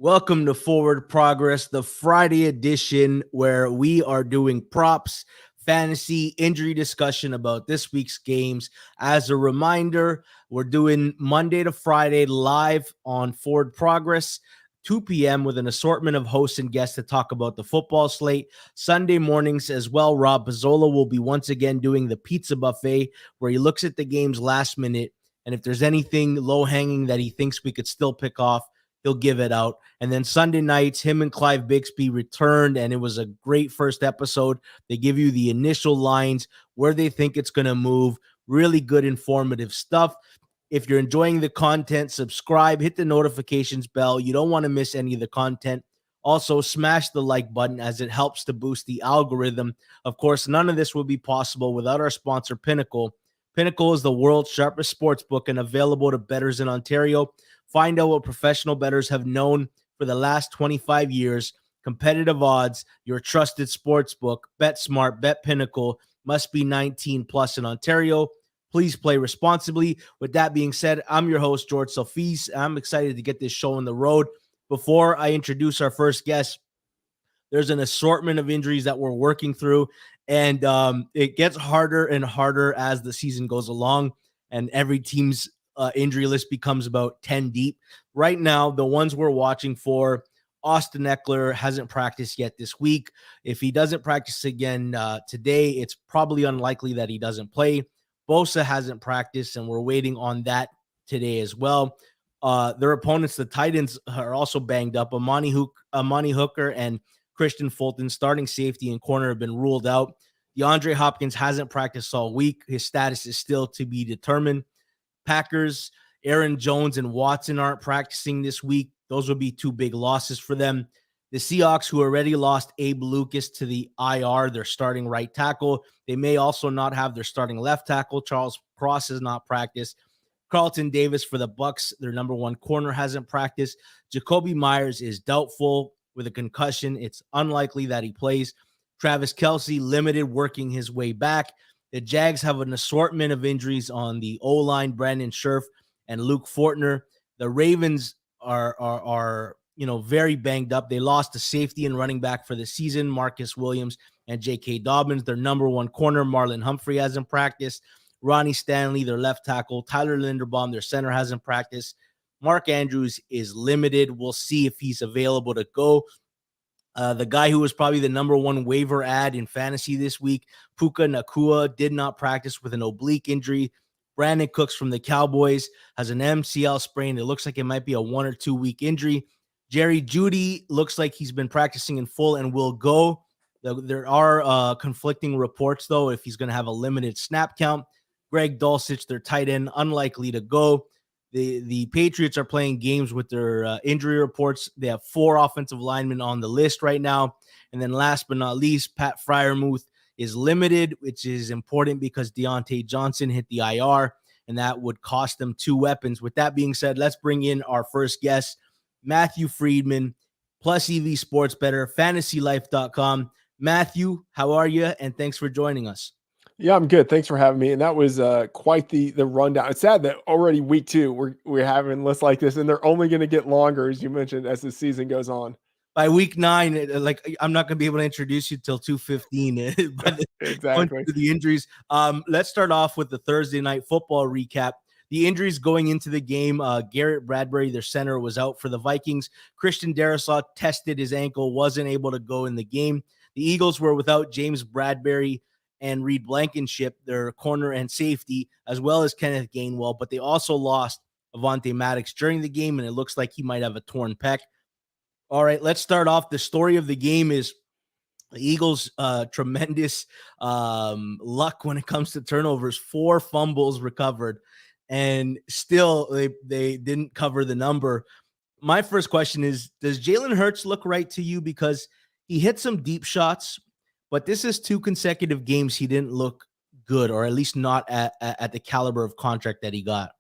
Welcome to Forward Progress, the Friday edition where we are doing props, fantasy, injury discussion about this week's games. As a reminder, we're doing Monday to Friday live on Forward Progress, 2 p.m. with an assortment of hosts and guests to talk about the football slate. Sunday mornings as well, Rob Pizzola will be once again doing the pizza buffet where he looks at the games last minute, and if there's anything low-hanging that he thinks we could still pick off, he'll give it out. And then Sunday nights, him and Clive Bixby returned, and it was a great first episode. They give you the initial lines, where they think it's going to move. Really good, informative stuff. If you're enjoying the content, subscribe, hit the notifications bell. You don't want to miss any of the content. Also, smash the like button as it helps to boost the algorithm. Of course, none of this would be possible without our sponsor, Pinnacle. Pinnacle is the world's sharpest sports book and available to bettors in Ontario. Find out what professional bettors have known for the last 25 years. Competitive odds, your trusted sports book. Bet smart, bet Pinnacle. Must be 19 plus in Ontario. Please play responsibly. With that being said, I'm your host, George Tsilfidis. I'm excited to get this show on the road. Before I introduce our first guest, there's an assortment of injuries that we're working through, and it gets harder and harder as the season goes along, and every team's injury list becomes about 10 deep. Right now, the ones we're watching for, Austin Eckler hasn't practiced yet this week. If he doesn't practice again today, it's probably unlikely that he doesn't play. Bosa hasn't practiced, and we're waiting on that today as well. Their opponents, the Titans, are also banged up. Amani Hooker and Christian Fulton, starting safety and corner, have been ruled out. DeAndre Hopkins hasn't practiced all week. His status is still to be determined. Packers, Aaron Jones and Watson aren't practicing this week. Those would be two big losses for them. The Seahawks, who already lost Abe Lucas to the IR, their starting right tackle. They may also not have their starting left tackle. Charles Cross has not practiced. Carlton Davis for the Bucks, their number one corner, hasn't practiced. Jacoby Myers is doubtful with a concussion. It's unlikely that he plays. Travis Kelce, limited, working his way back. The Jags have an assortment of injuries on the O-line, Brandon Scherf and Luke Fortner. The Ravens are very banged up. They lost a safety and running back for the season, Marcus Williams and J.K. Dobbins. Their number one corner, Marlon Humphrey, hasn't practiced. Ronnie Stanley, their left tackle. Tyler Linderbaum, their center, hasn't practiced. Mark Andrews is limited. We'll see if he's available to go. The guy who was probably the number one waiver ad in fantasy this week, Puka Nacua, did not practice with an oblique injury. Brandon Cooks from the Cowboys has an MCL sprain. It looks like it might be a 1 or 2 week injury. Jerry Jeudy looks like he's been practicing in full and will go. There are conflicting reports, though, if he's going to have a limited snap count. Greg Dulcich, their tight end, unlikely to go. The Patriots are playing games with their injury reports. They have 4 offensive linemen on the list right now. And then last but not least, Pat Freiermuth is limited, which is important because Deontay Johnson hit the IR, and that would cost them 2 weapons. With that being said, let's bring in our first guest, Matthew Freedman, Plus EV Sports Bettor, FantasyLife.com. Matthew, how are you? And thanks for joining us. Yeah, I'm good. Thanks for having me. And that was quite the rundown. It's sad that already week 2 we're having lists like this, and they're only going to get longer, as you mentioned, as the season goes on. By week 9, I'm not going to be able to introduce you till 2:15. Exactly. The injuries. Let's start off with the Thursday night football recap. The injuries going into the game, Garrett Bradbury, their center, was out for the Vikings. Christian Darrisaw tested his ankle, wasn't able to go in the game. The Eagles were without James Bradbury and Reed Blankenship, their corner and safety, as well as Kenneth Gainwell, but they also lost Avonte Maddox during the game, and it looks like he might have a torn pec. All right, let's start off. The story of the game is the Eagles' tremendous luck when it comes to turnovers. 4 fumbles recovered, and still they didn't cover the number. My first question is, does Jalen Hurts look right to you? Because he hit some deep shots, but this is 2 consecutive games he didn't look good, or at least not at the caliber of contract that he got.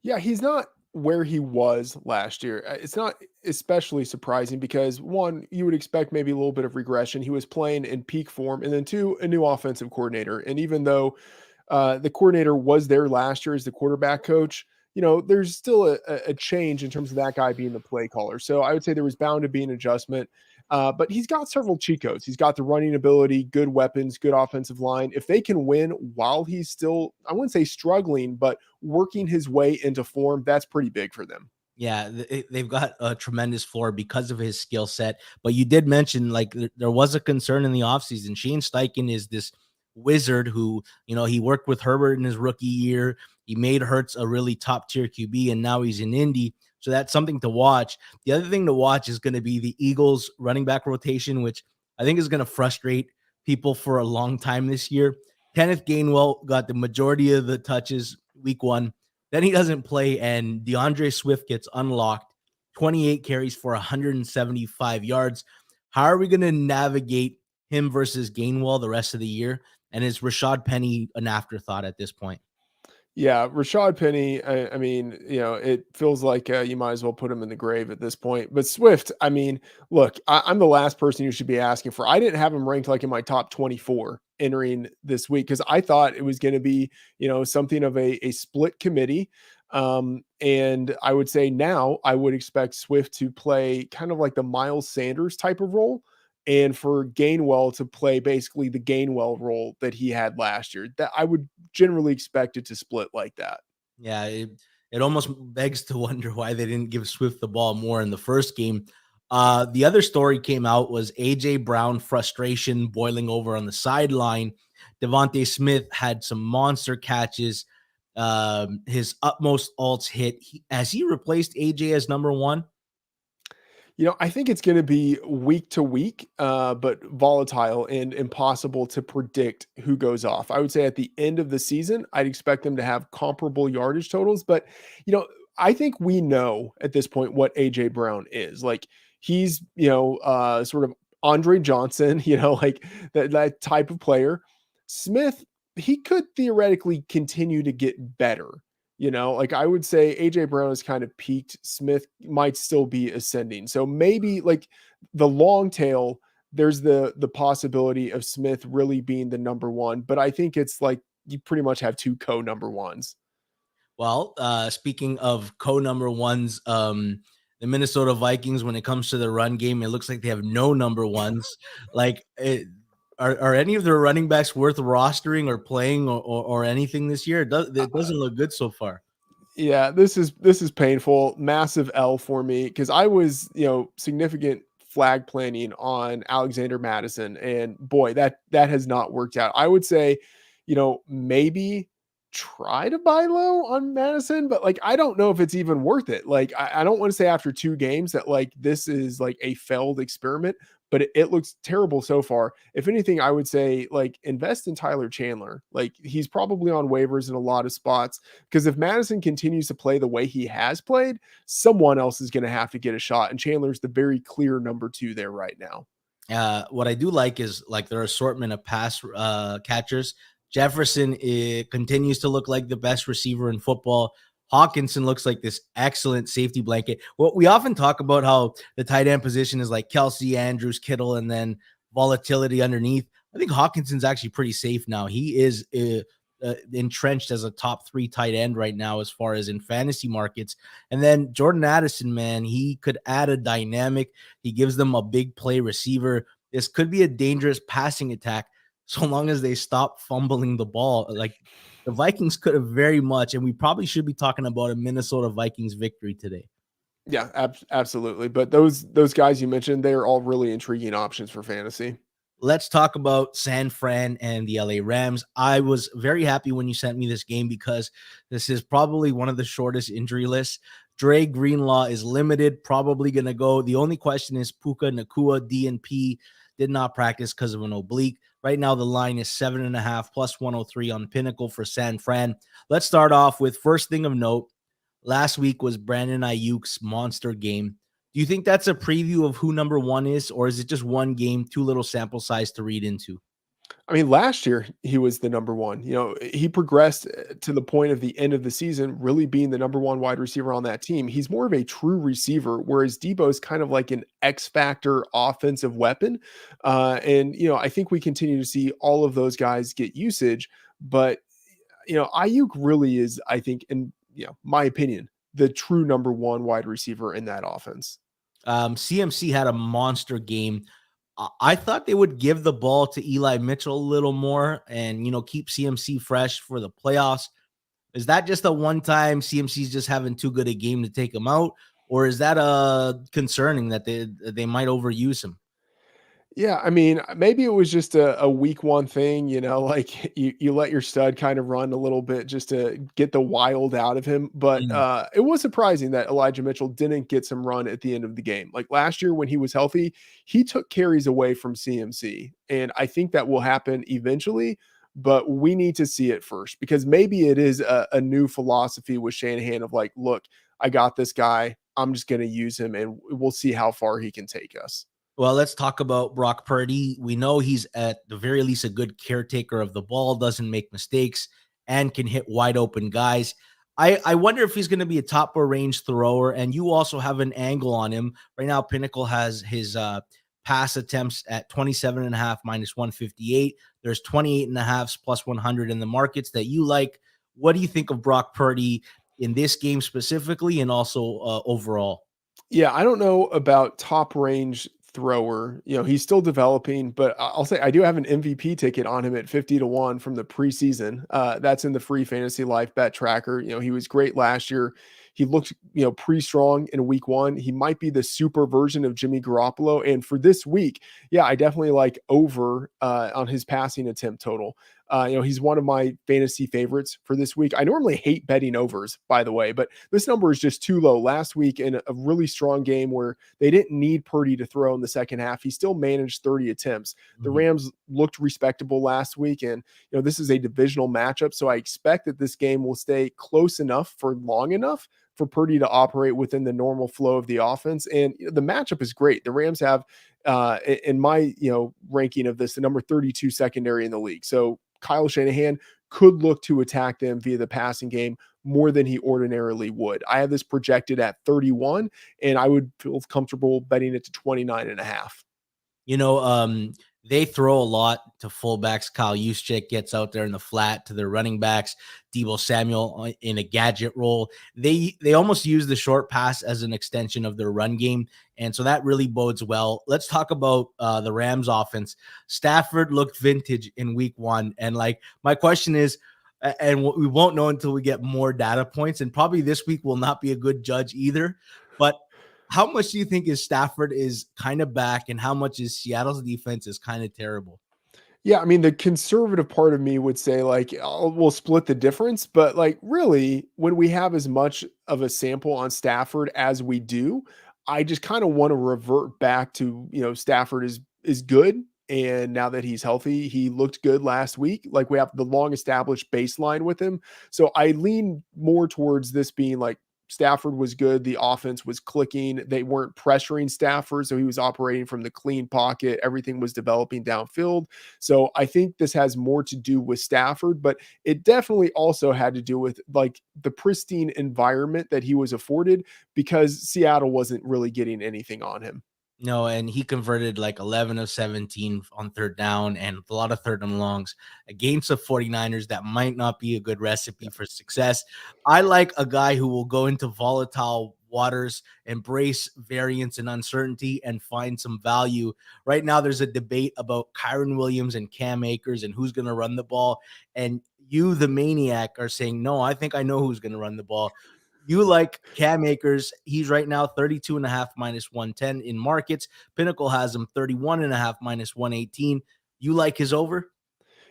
Yeah, he's not where he was last year. It's not especially surprising because, 1, you would expect maybe a little bit of regression. He was playing in peak form, and then 2, a new offensive coordinator. And even though the coordinator was there last year as the quarterback coach, there's still a change in terms of that guy being the play caller. So I would say there was bound to be an adjustment. But he's got several cheat codes. He's got the running ability, good weapons, good offensive line. If they can win while he's still, I wouldn't say struggling, but working his way into form, that's pretty big for them. Yeah, they've got a tremendous floor because of his skill set. But you did mention like there was a concern in the offseason. Shane Steichen is this wizard who, he worked with Herbert in his rookie year. He made Hurts a really top tier QB, and now he's in Indy. So that's something to watch. The other thing to watch is going to be the Eagles running back rotation, which I think is going to frustrate people for a long time this year. Kenneth Gainwell got the majority of the touches week one. Then he doesn't play, and DeAndre Swift gets unlocked, 28 carries for 175 yards. How are we going to navigate him versus Gainwell the rest of the year? And is Rashad Penny an afterthought at this point? Yeah, Rashad Penny, I mean, it feels like you might as well put him in the grave at this point. But Swift, I mean, look, I'm the last person you should be asking for. I didn't have him ranked like in my top 24 entering this week because I thought it was going to be, something of a split committee. And I would say now I would expect Swift to play kind of like the Miles Sanders type of role, and for Gainwell to play basically the Gainwell role that he had last year. That I would generally expect it to split like that. Yeah, it almost begs to wonder why they didn't give Swift the ball more in the first game. The other story came out was A.J. Brown frustration boiling over on the sideline. Devontae Smith had some monster catches. His utmost alts hit. Has he replaced A.J. as number one? I think it's going to be week to week, but volatile and impossible to predict who goes off. I would say at the end of the season, I'd expect them to have comparable yardage totals. But, I think we know at this point what A.J. Brown is. Like he's, sort of Andre Johnson, like that type of player. Smith, he could theoretically continue to get better. Like I would say AJ Brown has kind of peaked. Smith might still be ascending. So maybe like the long tail, there's the possibility of Smith really being the number one, but I think it's like you pretty much have two number ones. Well, speaking of number ones, the Minnesota Vikings, when it comes to the run game, it looks like they have no number ones. Like, are any of their running backs worth rostering or playing or anything this year? It doesn't look good so far. Yeah, this is painful. Massive L for me because I was, significant flag planning on Alexander Madison, and boy, that has not worked out. I would say, maybe try to buy low on Madison, but like I don't know if it's even worth it. Like I don't want to say after 2 games that like this is like a failed experiment, but it looks terrible so far. If anything, I would say like invest in Tyler Chandler. Like he's probably on waivers in a lot of spots because if Madison continues to play the way he has played, someone else is going to have to get a shot, and Chandler's the very clear number 2 there right now. What I do like is like their assortment of pass catchers. Jefferson continues to look like the best receiver in football. Hawkinson looks like this excellent safety blanket. Well, we often talk about how the tight end position is like Kelsey, Andrews, Kittle, and then volatility underneath. I think Hawkinson's actually pretty safe now. He is entrenched as a top 3 tight end right now as far as in fantasy markets. And then Jordan Addison, man, he could add a dynamic. He gives them a big play receiver. This could be a dangerous passing attack so long as they stop fumbling the ball. Like the Vikings could have very much, and we probably should be talking about a Minnesota Vikings victory today. Yeah, absolutely. But those guys you mentioned, they're all really intriguing options for fantasy. Let's talk about San Fran and the LA Rams. I was very happy when you sent me this game because this is probably one of the shortest injury lists. Dre Greenlaw is limited, probably going to go. The only question is Puka Nacua, DNP, did not practice because of an oblique. Right now, the line is 7.5 plus 103 on Pinnacle for San Fran. Let's start off with first thing of note. Last week was Brandon Ayuk's monster game. Do you think that's a preview of who number one is, or is it just one game, too little sample size to read into? I mean, last year he was the number one. He progressed to the point of the end of the season, really being the number one wide receiver on that team. He's more of a true receiver, whereas Debo's kind of like an X factor offensive weapon. And I think we continue to see all of those guys get usage, but Ayuk really is, I think, in my opinion, the true number one wide receiver in that offense. CMC had a monster game. I thought they would give the ball to Eli Mitchell a little more and, keep CMC fresh for the playoffs. Is that just a one-time CMC's just having too good a game to take him out? Or is that concerning that they might overuse him? Yeah, I mean, maybe it was just a week one thing, like you let your stud kind of run a little bit just to get the wild out of him. But Mm. it was surprising that Elijah Mitchell didn't get some run at the end of the game. Like last year when he was healthy, he took carries away from CMC. And I think that will happen eventually, but we need to see it first because maybe it is a new philosophy with Shanahan of like, look, I got this guy. I'm just going to use him and we'll see how far he can take us. Well, let's talk about Brock Purdy. We know he's at the very least a good caretaker of the ball, doesn't make mistakes, and can hit wide open guys. I wonder if he's going to be a top range thrower. And you also have an angle on him. Right now, Pinnacle has his pass attempts at 27.5 minus 158. There's 28.5 plus 100 in the markets that you like. What do you think of Brock Purdy in this game specifically and also overall? Yeah, I don't know about top range thrower. He's still developing, but I'll say I do have an MVP ticket on him at 50-1 from the preseason. That's in the free fantasy life bet tracker. He was great last year. He looked, pretty strong in week one. He might be the super version of Jimmy Garoppolo. And for this week, yeah, I definitely like over on his passing attempt total. He's one of my fantasy favorites for this week. I normally hate betting overs, by the way, but this number is just too low. Last week in a really strong game where they didn't need Purdy to throw in the second half, he still managed 30 attempts. The Rams looked respectable last week, and this is a divisional matchup, so I expect that this game will stay close enough for long enough for Purdy to operate within the normal flow of the offense. And the matchup is great. The Rams have, in my ranking of this, the number 32 secondary in the league. So Kyle Shanahan could look to attack them via the passing game more than he ordinarily would. I have this projected at 31, and I would feel comfortable betting it to 29.5. They throw a lot to fullbacks. Kyle Juszczyk gets out there in the flat to their running backs. Deebo Samuel in a gadget role. They almost use the short pass as an extension of their run game, and so that really bodes well. Let's talk about the Rams offense. Stafford looked vintage in week one, and my question is, and we won't know until we get more data points, and probably this week will not be a good judge either, but how much do you think is Stafford is kind of back and how much is Seattle's defense is kind of terrible? Yeah, I mean, the conservative part of me would say we'll split the difference, but really, when we have as much of a sample on Stafford as we do, I just kind of want to revert back to Stafford is good, and now that he's healthy, he looked good last week. Like we have the long established baseline with him, so I lean more towards this being like Stafford was good. The offense was clicking. They weren't pressuring Stafford, so he was operating from the clean pocket. Everything was developing downfield. So I think this has more to do with Stafford, but it definitely also had to do with the pristine environment that he was afforded because Seattle wasn't really getting anything on him. No, and he converted 11 of 17 on third down and a lot of third and longs against the 49ers. That might not be a good recipe for success. I like a guy who will go into volatile waters, embrace variance and uncertainty, and find some value. Right now, there's a debate about Kyron Williams and Cam Akers and who's going to run the ball. And you, the maniac, are saying, no, I think I know who's going to run the ball. You like Cam Akers. He's right now 32.5 minus 110 in markets. Pinnacle has him 31.5 minus 118. You like his over?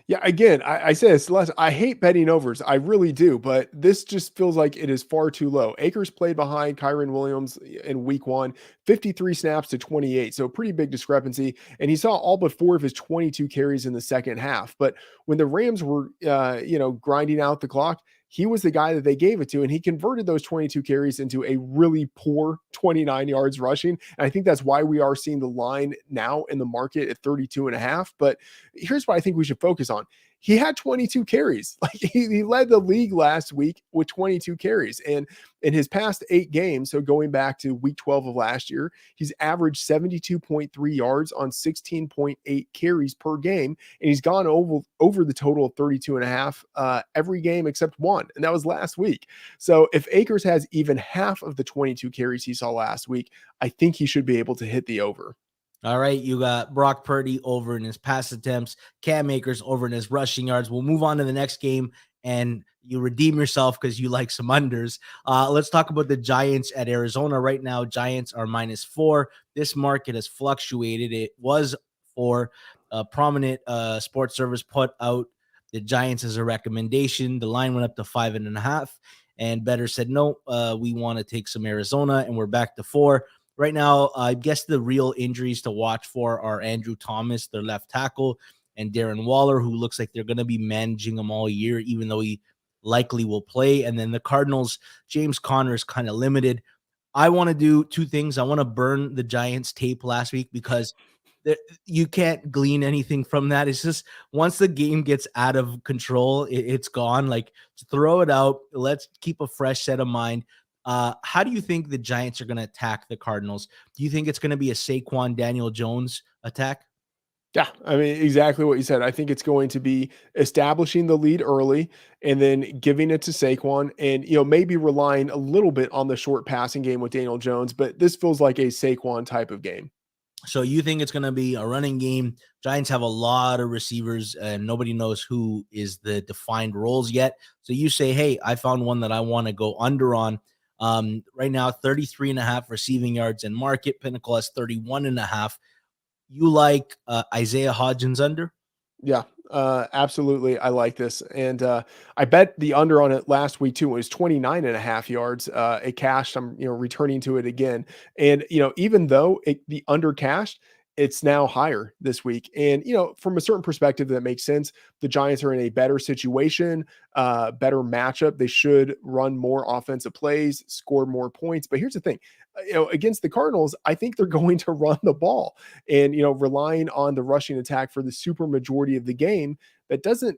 Yeah, again, I say this less. I hate betting overs. I really do, but this just feels like it is far too low. Akers played behind Kyron Williams in week one, 53 snaps to 28. So pretty big discrepancy. And he saw all but 4 of his 22 carries in the second half. But when the Rams were, grinding out the clock, he was the guy that they gave it to, and he converted those 22 carries into a really poor 29 yards rushing. And I think that's why we are seeing the line now in the market at 32.5. But here's what I think we should focus on. he had 22 carries. Like he led the league last week with 22 carries. And in his past 8 games, so going back to week 12 of last year, he's averaged 72.3 yards on 16.8 carries per game. And he's gone over the total of 32 and a half every game except one. And that was last week. So if Akers has even half of the 22 carries he saw last week, I think he should be able to hit the over. All right, you got Brock Purdy over in his pass attempts, Cam Akers over in his rushing yards. We'll move on to the next game, and you redeem yourself because you like some unders. Let's talk about the Giants at Arizona right now. Giants are -4. This market has fluctuated. It was for a prominent sports service put out the Giants as a recommendation. The line went up to 5.5, and better said, no, we want to take some Arizona, and we're back to 4. Right now, I guess the real injuries to watch for are Andrew Thomas, their left tackle, and Darren Waller, who looks like they're going to be managing him all year, even though he likely will play. And then the Cardinals, James Conner is kind of limited. I want to do 2 things. I want to burn the Giants tape last week because you can't glean anything from that. It's just once the game gets out of control, it's gone. Like, throw it out. Let's keep a fresh set of mind. How do you think the Giants are going to attack the Cardinals? Do you think it's going to be a Saquon Daniel Jones attack? Yeah, I mean, exactly what you said. I think it's going to be establishing the lead early and then giving it to Saquon and, maybe relying a little bit on the short passing game with Daniel Jones, but this feels like a Saquon type of game. So you think it's going to be a running game? Giants have a lot of receivers and nobody knows who is the defined roles yet. So you say, hey, I found one that I want to go under on. Right now, 33.5 receiving yards in market. Pinnacle has 31.5. You like Isaiah Hodgins under? Yeah, absolutely. I like this. And I bet the under on it last week too. It was 29.5 yards. It cashed. I'm, returning to it again. And, even though the under cashed, it's now higher this week. And, from a certain perspective, that makes sense. The Giants are in a better situation, better matchup. They should run more offensive plays, score more points. But here's the thing, against the Cardinals, I think they're going to run the ball and, relying on the rushing attack for the super majority of the game. That doesn't,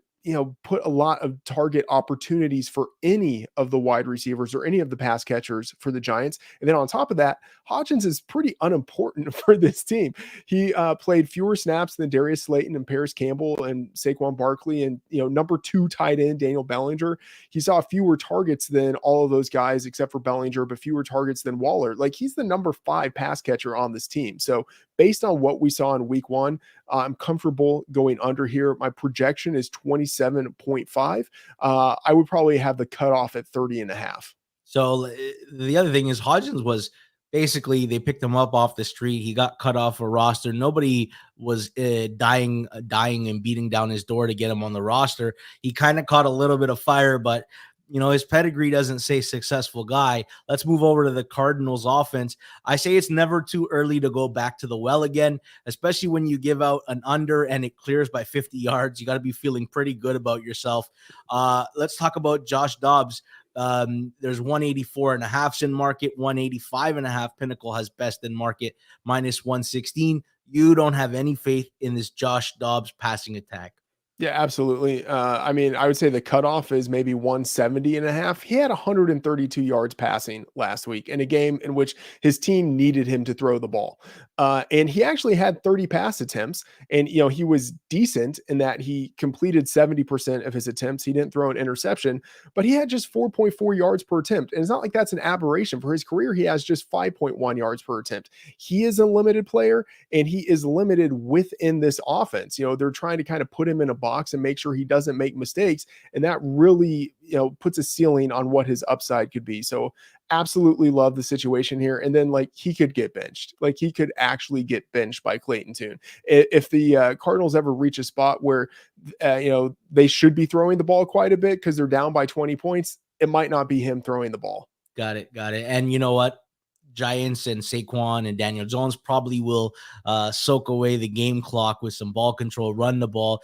put a lot of target opportunities for any of the wide receivers or any of the pass catchers for the Giants. And then on top of that, Hodgins is pretty unimportant for this team. He played fewer snaps than Darius Slayton and Paris Campbell and Saquon Barkley and, number 2 tight end Daniel Bellinger. He saw fewer targets than all of those guys except for Bellinger, but fewer targets than Waller. Like, he's the number 5 pass catcher on this team. So based on what we saw in week 1, I'm comfortable going under here. My projection is 27.5. I would probably have the cutoff at 30.5. So the other thing is Hodgins was basically, they picked him up off the street. He got cut off a roster. Nobody was dying and beating down his door to get him on the roster. He kind of caught a little bit of fire, but his pedigree doesn't say successful guy. Let's move over to the Cardinals offense. I say it's never too early to go back to the well again, especially when you give out an under and it clears by 50 yards. You got to be feeling pretty good about yourself. Let's talk about Josh Dobbs. There's 184.5 in market, 185.5. Pinnacle has best in market, -116. You don't have any faith in this Josh Dobbs passing attack. Yeah, absolutely. I mean, I would say the cutoff is maybe 170.5. He had 132 yards passing last week in a game in which his team needed him to throw the ball. And he actually had 30 pass attempts. And, he was decent in that he completed 70% of his attempts. He didn't throw an interception, but he had just 4.4 yards per attempt. And it's not like that's an aberration. For his career, he has just 5.1 yards per attempt. He is a limited player, and he is limited within this offense. They're trying to kind of put him in a box and make sure he doesn't make mistakes. And that really, puts a ceiling on what his upside could be. So absolutely love the situation here. And then he could get benched. He could actually get benched by Clayton Tune. If the Cardinals ever reach a spot where, they should be throwing the ball quite a bit because they're down by 20 points, it might not be him throwing the ball. Got it. And you know what? Giants and Saquon and Daniel Jones probably will soak away the game clock with some ball control, run the ball.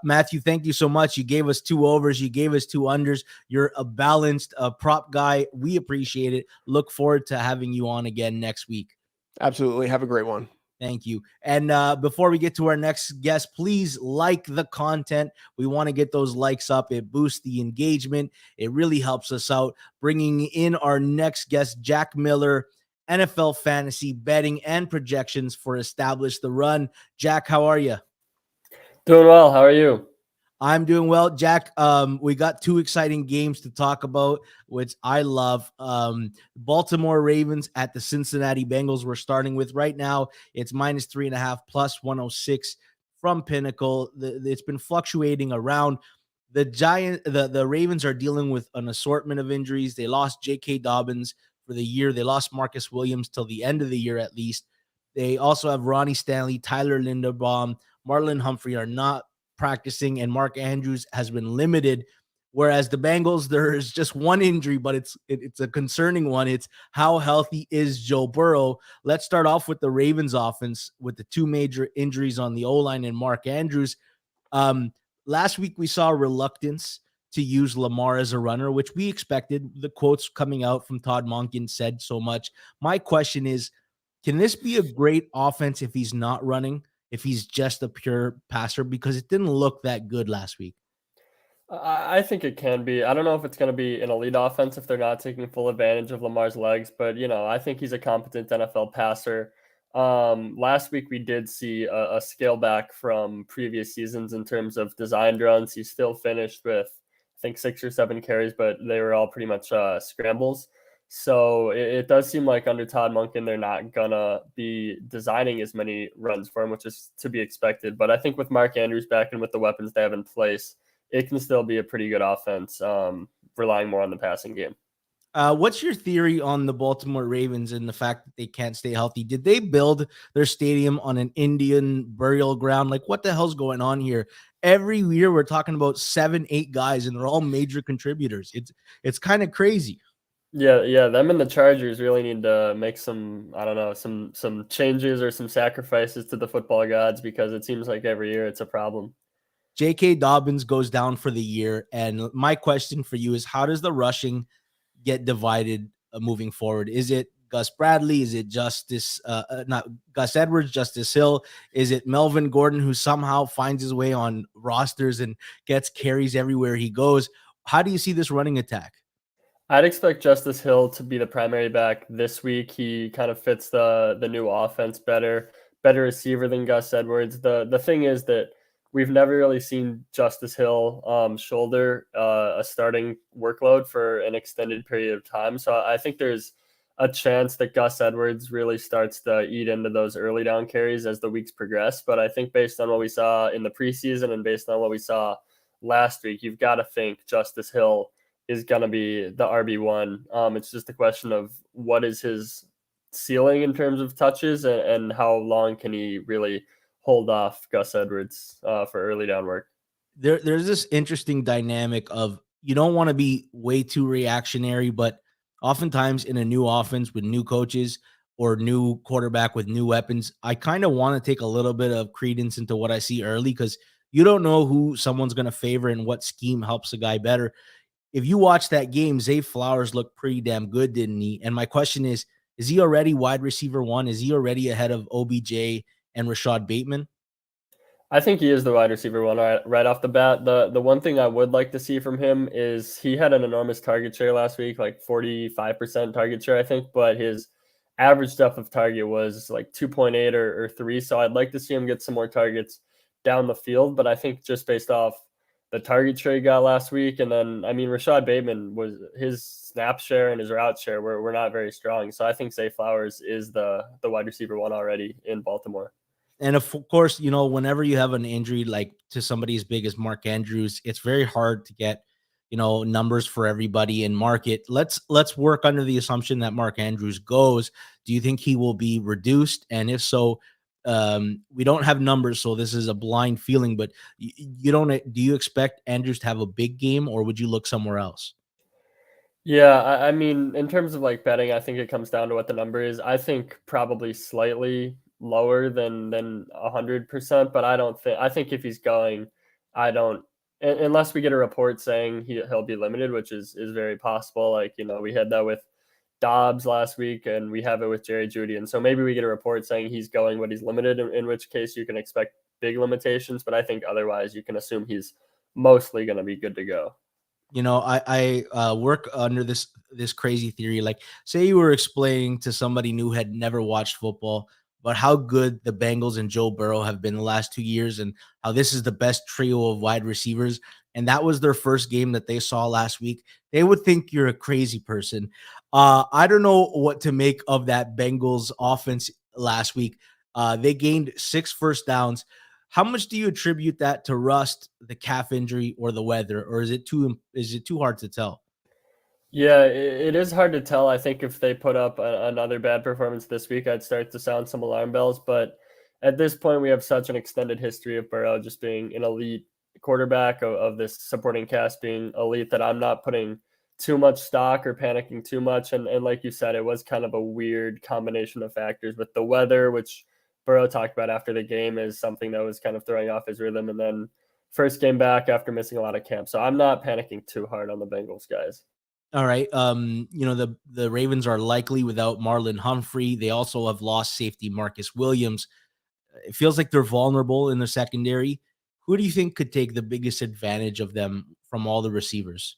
Matthew, thank you so much. You gave us 2 overs. You gave us 2 unders. You're a balanced prop guy. We appreciate it. Look forward to having you on again next week. Absolutely. Have a great one. Thank you. And before we get to our next guest, please like the content. We want to get those likes up. It boosts the engagement. It really helps us out. Bringing in our next guest, Jack Miller, NFL fantasy betting and projections for Establish the Run. Jack, how are you? Doing well. How are you? I'm doing well, Jack. We got two exciting games to talk about, which I love. Baltimore Ravens at the Cincinnati Bengals. We're starting with right now. It's -3.5 plus 106 from Pinnacle. It's been fluctuating around. The Ravens are dealing with an assortment of injuries. They lost J.K. Dobbins for the year. They lost Marcus Williams till the end of the year at least. They also have Ronnie Stanley, Tyler Linderbaum, Marlon Humphrey are not practicing, and Mark Andrews has been limited. Whereas the Bengals, there is just one injury, but it's a concerning one. It's how healthy is Joe Burrow? Let's start off with the Ravens offense with the two major injuries on the O-line and Mark Andrews. Um, Last week we saw reluctance to use Lamar as a runner, which we expected. The quotes coming out from Todd Monken said so much. My question is, can this be a great offense if he's not running? If he's just a pure passer, because it didn't look that good last week. I think it can be. I don't know if it's going to be an elite offense if they're not taking full advantage of Lamar's legs, but I think he's a competent NFL passer. Last week we did see a scale back from previous seasons in terms of designed runs. He still finished with, I think, 6 or 7 carries, but they were all pretty much scrambles. So it does seem like under Todd Monken, they're not gonna be designing as many runs for him, which is to be expected. But I think with Mark Andrews back and with the weapons they have in place, it can still be a pretty good offense, relying more on the passing game. What's your theory on the Baltimore Ravens and the fact that they can't stay healthy? Did they build their stadium on an Indian burial ground? Like, what the hell's going on here? Every year we're talking about 7, 8 guys, and they're all major contributors. It's kind of crazy. Yeah. Them and the Chargers really need to make some, I don't know, some changes or some sacrifices to the football gods because it seems like every year it's a problem. J.K. Dobbins goes down for the year, and my question for you is, how does the rushing get divided moving forward? Is it Gus Bradley? Is it not Gus Edwards, Justice Hill? Is it Melvin Gordon, who somehow finds his way on rosters and gets carries everywhere he goes? How do you see this running attack? I'd expect Justice Hill to be the primary back this week. He kind of fits the new offense better receiver than Gus Edwards. The thing is that we've never really seen Justice Hill shoulder a starting workload for an extended period of time. So I think there's a chance that Gus Edwards really starts to eat into those early down carries as the weeks progress. But I think based on what we saw in the preseason and based on what we saw last week, you've got to think Justice Hill is going to be the RB1. It's just a question of what is his ceiling in terms of touches and how long can he really hold off Gus Edwards for early down work. There's this interesting dynamic of, you don't want to be way too reactionary, but oftentimes in a new offense with new coaches or new quarterback with new weapons, I kind of want to take a little bit of credence into what I see early, because you don't know who someone's going to favor and what scheme helps a guy better. If you watch that game, Zay Flowers looked pretty damn good, didn't he? And my question is he already wide receiver one? Is he already ahead of OBJ and Rashad Bateman? I think he is the wide receiver one right off the bat. The one thing I would like to see from him is he had an enormous target share last week, like 45% target share, I think, but his average depth of target was like 2.8 or 3. So I'd like to see him get some more targets down the field. But I think just based off the target share he got last week, and then, I mean, Rashad Bateman, was his snap share and his route share were not very strong. So I think Zay Flowers is the wide receiver one already in Baltimore. And of course, whenever you have an injury like to somebody as big as Mark Andrews, it's very hard to get, numbers for everybody in market. Let's work under the assumption that Mark Andrews goes. Do you think he will be reduced? And if so, we don't have numbers, so this is a blind feeling, but do you expect Andrews to have a big game, or would you look somewhere else? Yeah, I mean, in terms of like betting, I think it comes down to what the number is. I think probably slightly lower than 100%, but I think if he's going, I don't unless we get a report saying he'll be limited, which is very possible. Like we had that with Dobbs last week, and we have it with Jerry Jeudy. And so maybe we get a report saying he's going, but he's limited, in which case you can expect big limitations. But I think otherwise you can assume he's mostly going to be good to go. You know, I work under this crazy theory. Like, say you were explaining to somebody new had never watched football, but how good the Bengals and Joe Burrow have been the last 2 years, and how this is the best trio of wide receivers, and that was their first game that they saw last week. They would think you're a crazy person. I don't know what to make of that Bengals offense last week. They gained 6 first downs. How much do you attribute that to rust, the calf injury, or the weather, or is it too hard to tell? Yeah, it is hard to tell. I think if they put up another bad performance this week, I'd start to sound some alarm bells. But at this point, we have such an extended history of Burrow just being an elite quarterback, of this supporting cast being elite, that I'm not putting too much stock or panicking too much. And like you said, it was kind of a weird combination of factors with the weather, which Burrow talked about after the game is something that was kind of throwing off his rhythm. And then first game back after missing a lot of camp. So I'm not panicking too hard on the Bengals, guys. All right. You know, the Ravens are likely without Marlon Humphrey. They also have lost safety Marcus Williams. It feels like they're vulnerable in the secondary. Who do you think could take the biggest advantage of them from all the receivers?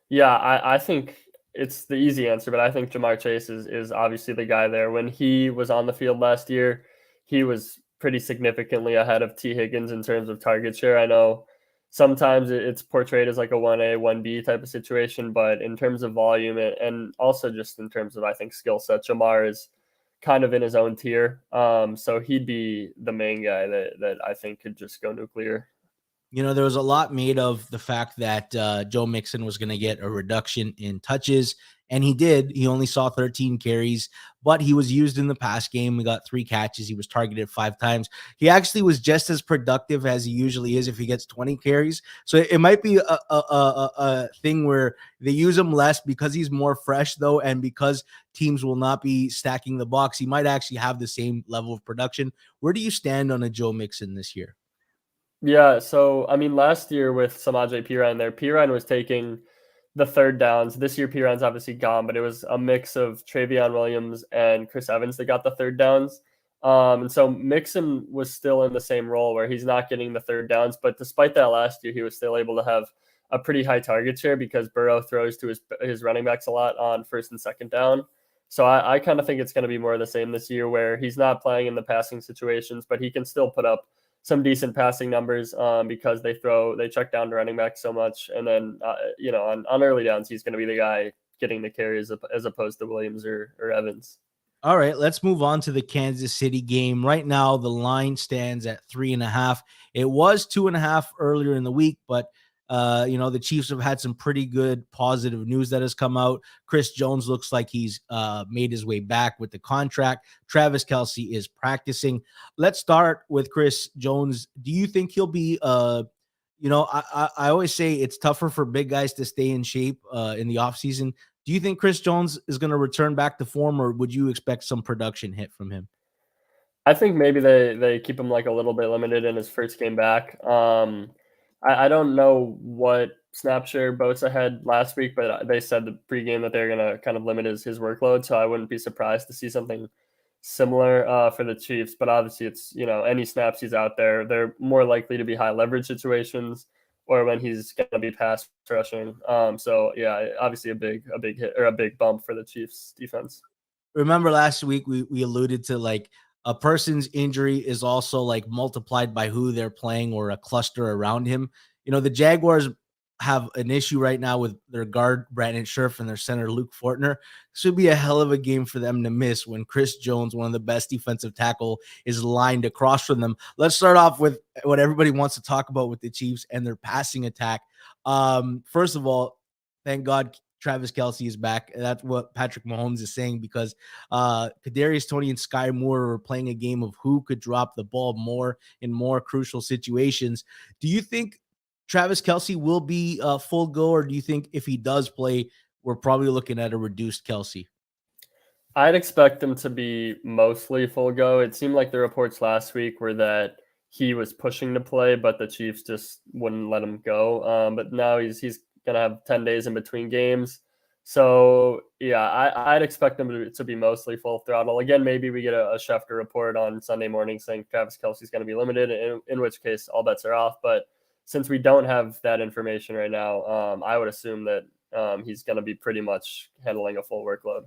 Yeah, I think it's the easy answer, but I think Jamar Chase is obviously the guy there. When he was on the field last year, he was pretty significantly ahead of T. Higgins in terms of target share. I know sometimes it's portrayed as like a 1A, 1B type of situation, but in terms of volume and also just in terms of, I think, skill set, Jamar is kind of in his own tier. So he'd be the main guy that I think could just go nuclear. You know, there was a lot made of the fact that Joe Mixon was going to get a reduction in touches, and he did. He only saw 13 carries, but he was used in the pass game. He got 3 catches. He was targeted 5 times. He actually was just as productive as he usually is if he gets 20 carries. So it might be a thing where they use him less because he's more fresh, though, and because teams will not be stacking the box. He might actually have the same level of production. Where do you stand on a Joe Mixon this year? Yeah, so I mean, last year with Samaje Perine there, Perine was taking the third downs. This year, Perine's obviously gone, but it was a mix of Travion Williams and Chris Evans that got the third downs. And so Mixon was still in the same role where he's not getting the third downs, but despite that last year, he was still able to have a pretty high target share because Burrow throws to his running backs a lot on first and second down. So I kind of think it's going to be more of the same this year where he's not playing in the passing situations, but he can still put up some decent passing numbers because they check down to running back so much. And then, on early downs, he's going to be the guy getting the carries as opposed to Williams or Evans. All right, let's move on to the Kansas City game. Right now, the line stands at 3.5. It was 2.5 earlier in the week, but the Chiefs have had some pretty good positive news that has come out. Chris Jones looks like he's made his way back with the contract. Travis Kelce is practicing. Let's start with Chris Jones. Do you think he'll be I always say it's tougher for big guys to stay in shape in the offseason. Do you think Chris Jones is going to return back to form, or would you expect some production hit from him? I think maybe they keep him like a little bit limited in his first game back. I don't know what snap share Bosa had last week, but they said the pregame that they're going to kind of limit his workload. So I wouldn't be surprised to see something similar for the Chiefs. But obviously, it's any snaps he's out there, they're more likely to be high leverage situations or when he's going to be pass rushing. So yeah, obviously a big hit or a big bump for the Chiefs defense. Remember last week we alluded to like a person's injury is also like multiplied by who they're playing or a cluster around him. The Jaguars have an issue right now with their guard Brandon Scherf and their center Luke Fortner. This would be a hell of a game for them to miss when Chris Jones, one of the best defensive tackle, is lined across from them. Let's start off with what everybody wants to talk about with the Chiefs and their passing attack. First of all, thank God Travis Kelce is back. That's what Patrick Mahomes is saying because Kadarius Toney and Sky Moore are playing a game of who could drop the ball more in more crucial situations. Do you think Travis Kelce will be full go, or do you think if he does play, we're probably looking at a reduced Kelce? I'd expect him to be mostly full go. It seemed like the reports last week were that he was pushing to play, but the Chiefs just wouldn't let him go. But now he's going to have 10 days in between games. So yeah, I'd expect them to be mostly full throttle. Again, maybe we get a Schefter report on Sunday morning saying Travis Kelce's going to be limited, in which case all bets are off. But since we don't have that information right now, I would assume that he's going to be pretty much handling a full workload.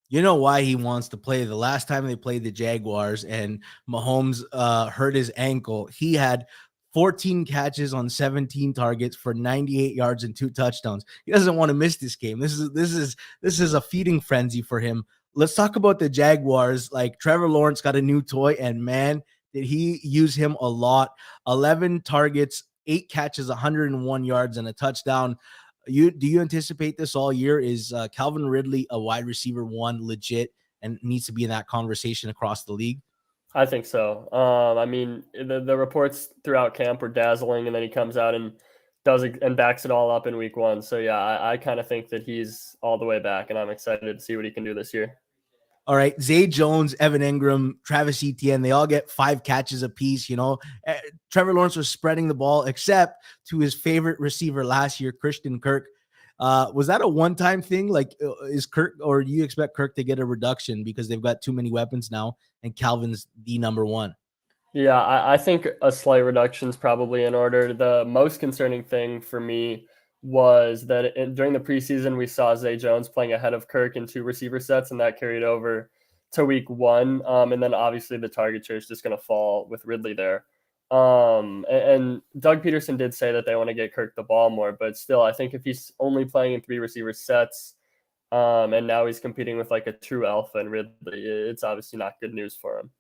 You know why he wants to play? The last time they played the Jaguars and Mahomes hurt his ankle, he had 14 catches on 17 targets for 98 yards and 2 touchdowns. He doesn't want to miss this game. This is a feeding frenzy for him. Let's talk about the Jaguars. Like, Trevor Lawrence got a new toy, and man, did he use him a lot. 11 targets, 8 catches, 101 yards, and a touchdown. Do you anticipate this all year? Is Calvin Ridley a wide receiver one legit and needs to be in that conversation across the league? I think so. I mean, the reports throughout camp were dazzling, and then he comes out and does it and backs it all up in week 1. So yeah, I kind of think that he's all the way back, and I'm excited to see what he can do this year. All right, Zay Jones, Evan Ingram, Travis Etienne, they all get 5 catches apiece. Trevor Lawrence was spreading the ball, except to his favorite receiver last year, Christian Kirk. Was that a one-time thing? Like, is Kirk, or do you expect Kirk to get a reduction because they've got too many weapons now and Calvin's the number one? Yeah, I think a slight reduction is probably in order. The most concerning thing for me was that during the preseason, we saw Zay Jones playing ahead of Kirk in 2 receiver sets, and that carried over to week 1. And then obviously the target share is just going to fall with Ridley there. And Doug Peterson did say that they want to get Kirk the ball more, but still, I think if he's only playing in 3 receiver sets, and now he's competing with like a true alpha and Ridley, it's obviously not good news for him.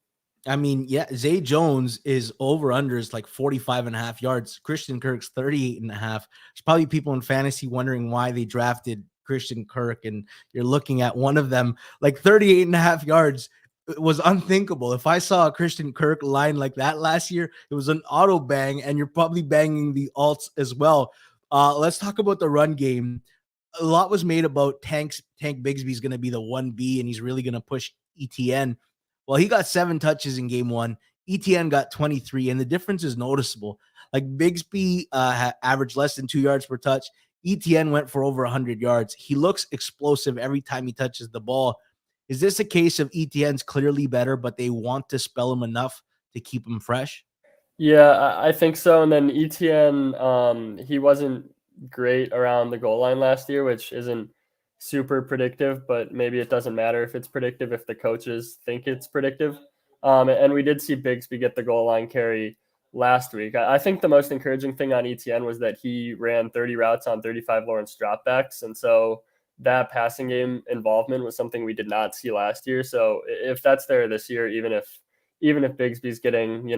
I mean, yeah, Zay Jones is over-unders like 45.5 yards. Christian Kirk's 38.5. There's probably people in fantasy wondering why they drafted Christian Kirk, and you're looking at one of them like 38.5 yards. It was unthinkable. If I saw a Christian Kirk line like that last year, it was an auto bang, and you're probably banging the alts as well. Let's talk about the run game. A lot was made about Tank Bigsby's going to be the 1B, and he's really going to push ETN. Well, he got 7 touches in game 1. ETN got 23, and the difference is noticeable. Like, Bigsby averaged less than 2 yards per touch. ETN went for over 100 yards. He looks explosive every time he touches the ball. Is this a case of ETN's clearly better, but they want to spell him enough to keep him fresh? Yeah, I think so. And then ETN, he wasn't great around the goal line last year, which isn't super predictive, but maybe it doesn't matter if it's predictive if the coaches think it's predictive. And we did see Bigsby get the goal line carry last week. I think the most encouraging thing on ETN was that he ran 30 routes on 35 Lawrence dropbacks. And so that passing game involvement was something we did not see last year. So if that's there this year, even if Bigsby's getting,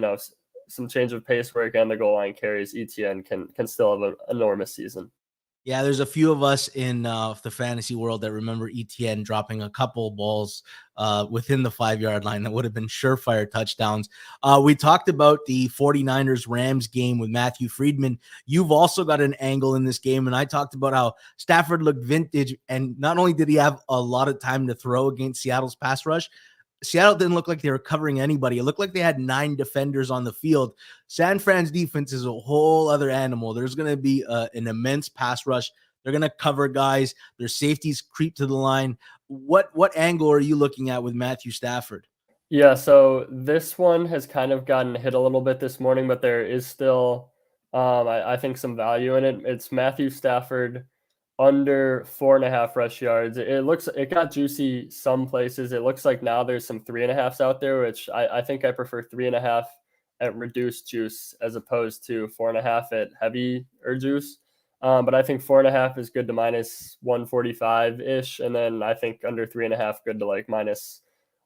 some change of pace work and the goal line carries, ETN can still have an enormous season. Yeah, there's a few of us in the fantasy world that remember ETN dropping a couple balls within the 5-yard line that would have been surefire touchdowns. We talked about the 49ers-Rams game with Matthew Freedman. You've also got an angle in this game, and I talked about how Stafford looked vintage, and not only did he have a lot of time to throw against Seattle's pass rush, Seattle didn't look like they were covering anybody. It looked like they had 9 defenders on the field. San Fran's defense is a whole other animal. There's going to be an immense pass rush. They're going to cover guys. Their safeties creep to the line. What angle are you looking at with Matthew Stafford? Yeah, so this one has kind of gotten hit a little bit this morning, but there is still, I think, some value in it. It's Matthew Stafford under 4.5 rush yards. It got juicy some places. It looks like now there's some 3.5s out there, which I think I prefer 3.5 at reduced juice as opposed to 4.5 at heavy or juice. But I think 4.5 is good to minus 145 ish, and then I think under 3.5 good to like minus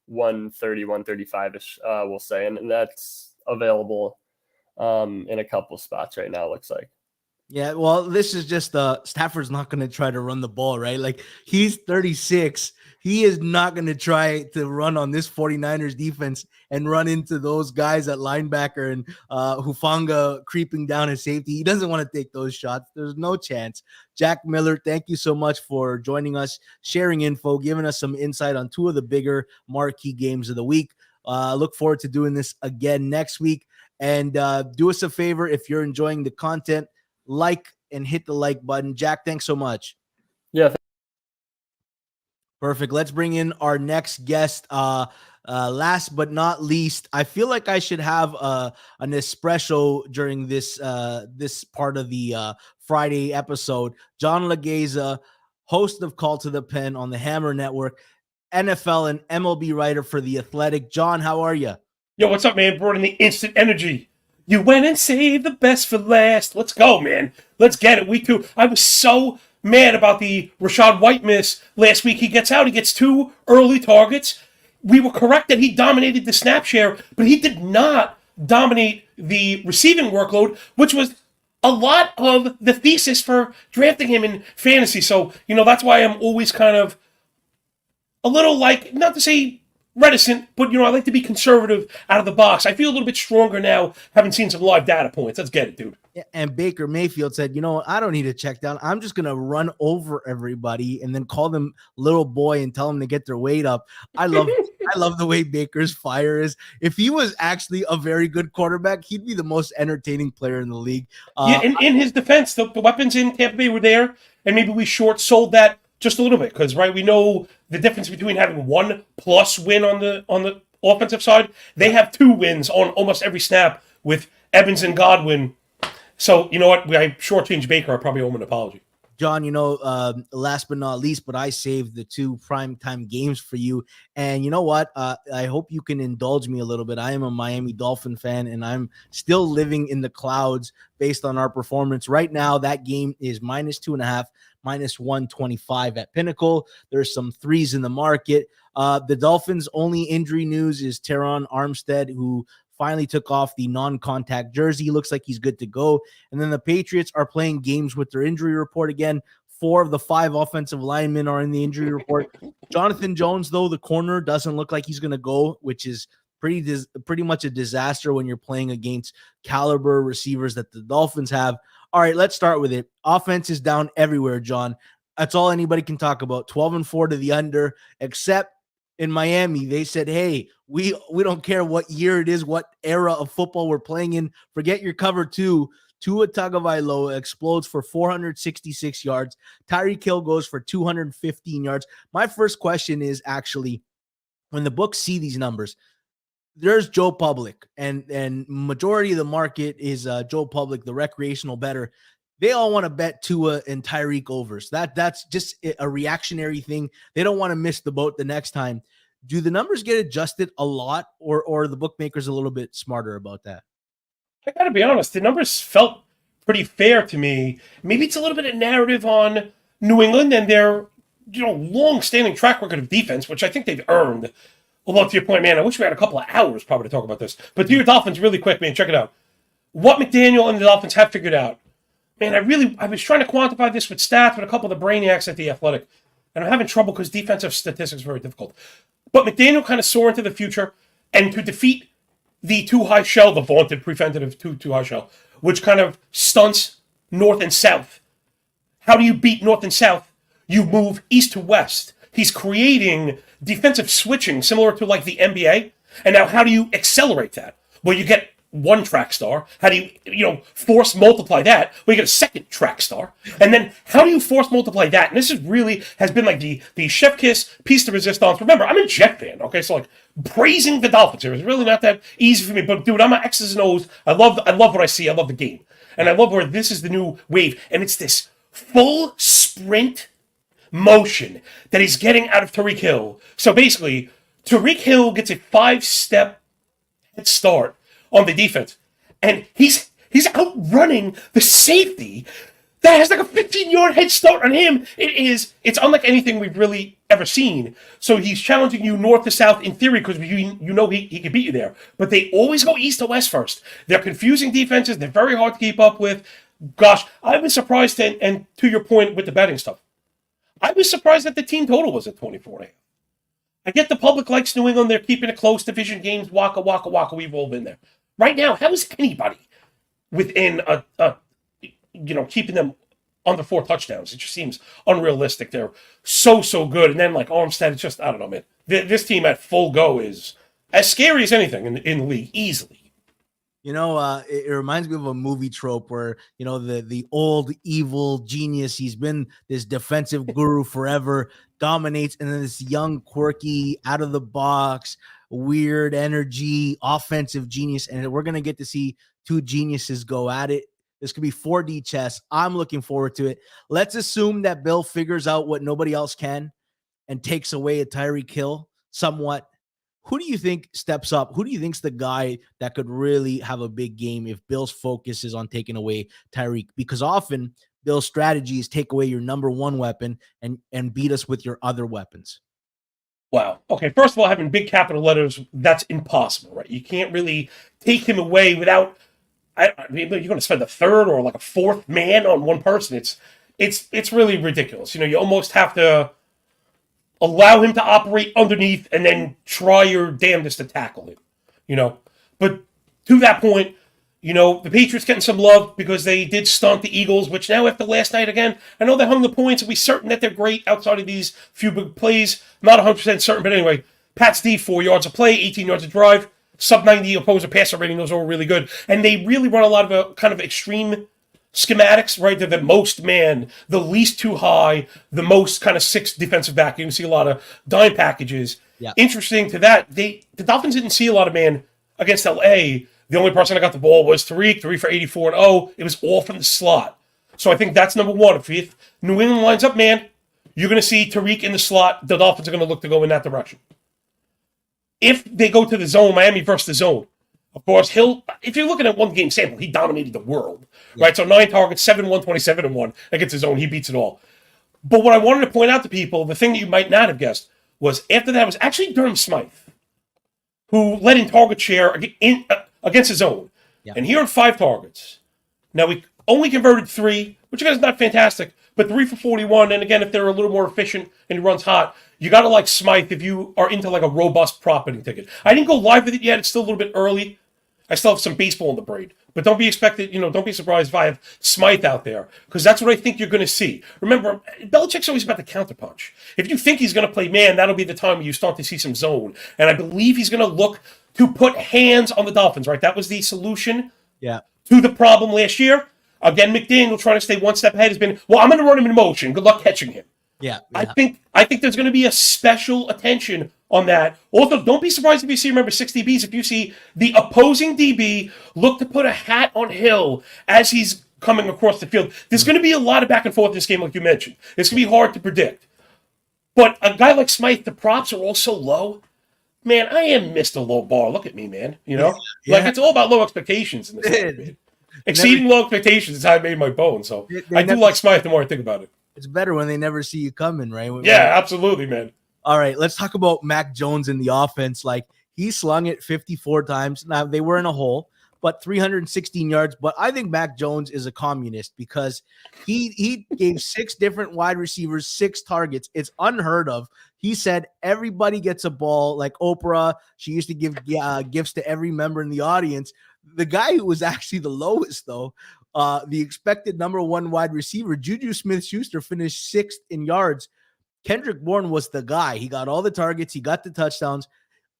130, 135 ish. We'll say, and that's available in a couple spots right now. It looks like. Yeah, well, this is just Stafford's not going to try to run the ball, right? Like, he's 36. He is not going to try to run on this 49ers defense and run into those guys at linebacker and Hufanga creeping down his safety. He doesn't want to take those shots. There's no chance. Jack Miller, thank you so much for joining us, sharing info, giving us some insight on 2 of the bigger marquee games of the week. Look forward to doing this again next week. And do us a favor, if you're enjoying the content, like and hit the like button. Jack, thanks so much. Yeah. Perfect. Let's bring in our next guest. Last but not least, I feel like I should have an espresso during this part of the Friday episode. John Laghezza, host of Call to the Pen on the Hammer Network, NFL and MLB writer for The Athletic. John, how are you? Yo, what's up, man? Brought in the instant energy. You went and saved the best for last. Let's go, man. Let's get it. Week 2. I was so mad about the Rashad White miss last week. He gets out. He gets 2 early targets. We were correct that he dominated the snap share, but he did not dominate the receiving workload, which was a lot of the thesis for drafting him in fantasy. So, that's why I'm always kind of a little not to say reticent, but, I like to be conservative out of the box. I feel a little bit stronger now, having seen some live data points. Let's get it, dude. And Baker Mayfield said, I don't need to check down. I'm just going to run over everybody and then call them little boy and tell them to get their weight up. I love the way Baker's fire is. If he was actually a very good quarterback, he'd be the most entertaining player in the league. In his defense, the weapons in Tampa Bay were there, and maybe we short sold that just a little bit because, right, we know the difference between having 1+ win on the offensive side. They have 2 wins on almost every snap with Evans and Godwin. So, you know what? I shortchanged Baker. I probably owe him an apology. John, last but not least, but I saved the 2 primetime games for you. And you know what? I hope you can indulge me a little bit. I am a Miami Dolphin fan, and I'm still living in the clouds based on our performance. Right now, that game is -2.5, -125 at Pinnacle. There's some 3s in the market. The Dolphins' only injury news is Teron Armstead, who finally took off the non-contact jersey. Looks like he's good to go. And then the Patriots are playing games with their injury report again. 4 of the 5 offensive linemen are in the injury report. Jonathan Jones, though, the corner, doesn't look like he's going to go, which is pretty much a disaster when you're playing against caliber receivers that the Dolphins have. All right, let's start with it. Offense is down everywhere, John. That's all anybody can talk about. 12-4 to the under, except in Miami. They said, hey, we don't care what year it is, what era of football we're playing in. Forget your cover 2. Tua Tagovailoa explodes for 466 yards. Tyreek Hill goes for 215 yards. My first question is actually, when the books see these numbers, there's Joe Public, and majority of the market is Joe Public, the recreational bettor. They all want to bet Tua and Tyreek overs. That's just a reactionary thing. They don't want to miss the boat the next time. Do the numbers get adjusted a lot, or are the bookmakers a little bit smarter about that? I got to be honest, the numbers felt pretty fair to me. Maybe it's a little bit of narrative on New England and their long-standing track record of defense, which I think they've earned. Although, to your point, man, I wish we had a couple of hours probably to talk about this. But to your Dolphins, really quick, man, check it out. What McDaniel and the Dolphins have figured out. Man, I was trying to quantify this with stats with a couple of the brainiacs at The Athletic. And I'm having trouble because defensive statistics are very difficult. But McDaniel kind of saw into the future, and to defeat the too-high shell, the vaunted preventative too-high shell, which kind of stunts North and South. How do you beat North and South? You move East to West. He's creating defensive switching similar to like the NBA. And now how do you accelerate that? Well, you get one track star. How do you force multiply that? Well, you get a second track star. And then how do you force multiply that? And this is really has been like the chef kiss piece de resistance. Remember, I'm a Jet fan, okay? So like praising the Dolphins here is really not that easy for me. But dude, I'm an X's and O's. I love what I see. I love the game. And I love where this is the new wave. And it's this full sprint motion that he's getting out of Tyreek Hill. So basically, Tyreek Hill gets a 5-step head start on the defense, and he's outrunning the safety that has like a 15-yard head start on him. It's unlike anything we've really ever seen. So he's challenging you north to south in theory because he can beat you there. But they always go east to west first. They're confusing defenses. They're very hard to keep up with. Gosh, I've been surprised, and to your point with the betting stuff, I was surprised that the team total was at 24.5. I get the public likes New England. They're keeping it close. Division games, waka, waka, waka. We've all been there. Right now, how is anybody within keeping them under 4 touchdowns? It just seems unrealistic. They're so good. And then like Armstead, it's just, I don't know, man. This team at full go is as scary as anything in the league, easily. It reminds me of a movie trope where, the old evil genius, he's been this defensive guru forever, dominates, and then this young, quirky, out of the box, weird energy, offensive genius. And we're going to get to see two geniuses go at it. This could be 4D chess. I'm looking forward to it. Let's assume that Bill figures out what nobody else can and takes away a Tyreek Hill somewhat. Who do you think steps up? Who do you think's the guy that could really have a big game if Bill's focus is on taking away Tyreek? Because often Bill's strategy is take away your number one weapon and beat us with your other weapons. Wow. Okay, first of all, having big capital letters, that's impossible, right? You can't really take him away without, you're going to spend a third or like a fourth man on one person. It's really ridiculous. You almost have to allow him to operate underneath and then try your damnedest to tackle him, But to that point, the Patriots getting some love because they did stunt the Eagles, which now after last night again, I know they hung the points and we're certain that they're great outside of these few big plays. Not 100% certain, but anyway, Pat's D, 4 yards a play, 18 yards a drive, sub-90 opposing passer rating, those are all really good. And they really run a lot of a kind of extreme schematics, right? They're the most man, the least too high, the most kind of 6 defensive back. You can see a lot of dime packages. Yeah. Interesting to that, the Dolphins didn't see a lot of man against LA. The only person that got the ball was Tariq, 3 for 84 and 0. It was all from the slot. So I think that's number one. If New England lines up man, you're going to see Tariq in the slot. The Dolphins are going to look to go in that direction. If they go to the zone, Miami versus the zone, of course, if you're looking at one game sample, he dominated the world, right? So 9 targets, 7, 127 and 1 against his own. He beats it all. But what I wanted to point out to people, the thing that you might not have guessed, was after that was actually Durham Smythe, who led in target share against his own. Yeah. And he earned 5 targets. Now, we only converted 3, which again is not fantastic, but 3 for 41. And again, if they're a little more efficient and he runs hot, you got to like Smythe if you are into like a robust prop betting ticket. I didn't go live with it yet. It's still a little bit early. I still have some baseball in the brain. But don't be surprised if I have Smythe out there, because that's what I think you're going to see. Remember, Belichick's always about the counterpunch. If you think he's going to play man, that'll be the time when you start to see some zone. And I believe he's going to look to put hands on the Dolphins, right? That was the solution to the problem last year. Again, McDaniel trying to stay one step ahead has been, well, I'm going to run him in motion. Good luck catching him. Yeah. I think there's going to be a special attention on that. Also, don't be surprised if you see, remember, 6 DBs, if you see the opposing DB look to put a hat on Hill as he's coming across the field. There's going to be a lot of back and forth in this game, like you mentioned. It's going to be hard to predict. But a guy like Smythe, the props are all so low. Man, I am Mr. Low Bar. Look at me, man. Like, it's all about low expectations in this game. Exceeding low expectations is how I made my bone. So I do like Smythe the more I think about it. It's better when they never see you coming, right? Absolutely, man. All right, let's talk about Mac Jones in the offense. Like, he slung it 54 times. Now, they were in a hole, but 316 yards. But I think Mac Jones is a communist because he gave 6 different wide receivers 6 targets. It's unheard of. He said everybody gets a ball, like Oprah. She used to give gifts to every member in the audience. The guy who was actually the lowest, though, the expected number 1 wide receiver, Juju Smith-Schuster, finished 6th in yards. Kendrick Bourne was the guy. He got all the targets. He got the touchdowns.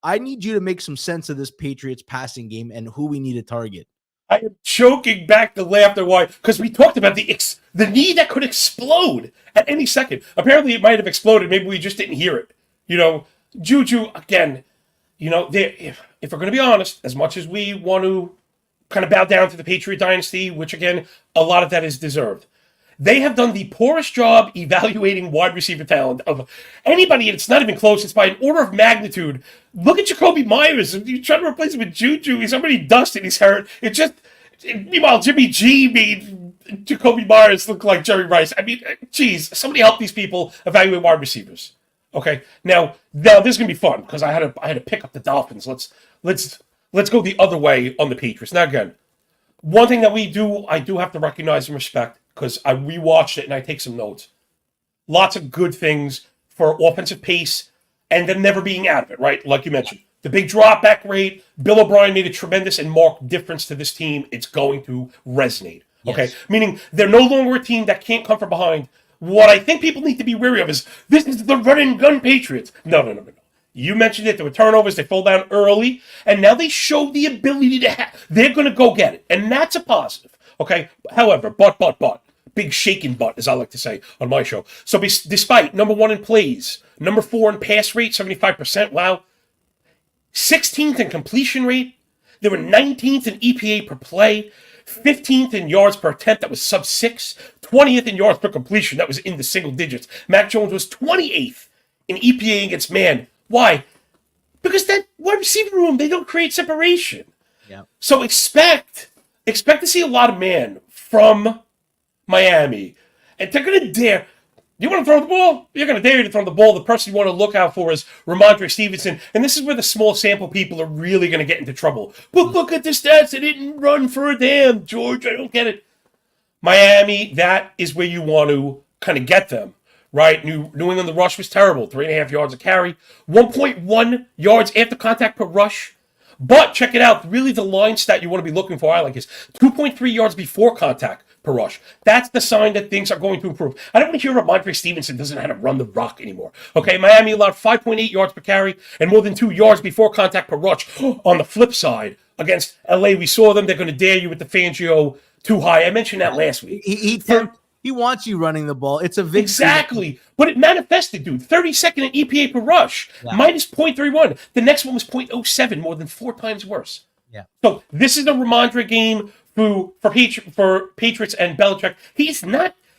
I need you to make some sense of this Patriots passing game and who we need to target. I am choking back the laughter. Why? Because we talked about the knee that could explode at any second. Apparently, it might have exploded. Maybe we just didn't hear it. Juju, again, if we're going to be honest, as much as we want to kind of bow down to the Patriot dynasty, which, again, a lot of that is deserved, they have done the poorest job evaluating wide receiver talent of anybody, and it's not even close. It's by an order of magnitude. Look at Jacoby Myers. You try to replace him with Juju. He's already dusted. He's hurt. Meanwhile, Jimmy G made Jacoby Myers look like Jerry Rice. I mean, geez, somebody help these people evaluate wide receivers. Okay, now this is gonna be fun because I had to pick up the Dolphins. Let's go the other way on the Patriots. Now again, one thing that I do have to recognize and respect, because I rewatched it and I take some notes. Lots of good things for offensive pace and them never being out of it, right? Like you mentioned. The big drop back rate, Bill O'Brien made a tremendous and marked difference to this team. It's going to resonate, okay? Yes. Meaning they're no longer a team that can't come from behind. What I think people need to be wary of is, this is the run and gun Patriots. No. You mentioned it. There were turnovers. They fall down early. And now they show the ability to they're going to go get it. And that's a positive. Okay? However, but. Big shaking butt, as I like to say on my show. So despite number 1 in plays, number 4 in pass rate, 75%, wow. 16th in completion rate. They were 19th in EPA per play. 15th in yards per attempt, that was sub 6. 20th in yards per completion, that was in the single digits. Mac Jones was 28th in EPA against man. Why? Because that wide receiver room, they don't create separation. Yeah. So expect to see a lot of man from Miami. And they're going to dare. You want to throw the ball? You're going to dare you to throw the ball. The person you want to look out for is Ramondre Stevenson. And this is where the small sample people are really going to get into trouble. But look at the stats. They didn't run for a damn, George. I don't get it. Miami, that is where you want to kind of get them, right? New England, the rush was terrible. 3.5 yards a carry. 1.1 yards after contact per rush. But check it out. Really, the line stat you want to be looking for, I like, is 2.3 yards before contact per rush. That's the sign that things are going to improve. I don't want to hear Ramondre Stevenson doesn't know how to run the rock anymore. Okay, Miami allowed 5.8 yards per carry and more than 2 yards before contact per rush. On the flip side, against LA, we saw them. They're going to dare you with the Fangio too high. I mentioned that last week. He wants you running the ball. It's a victory. Exactly. But it manifested, dude. 32nd in EPA per rush. Yeah. Minus 0.31. The next one was 0.07, more than 4 times worse. Yeah. So this is the Ramondre game for Patriots and Belichick.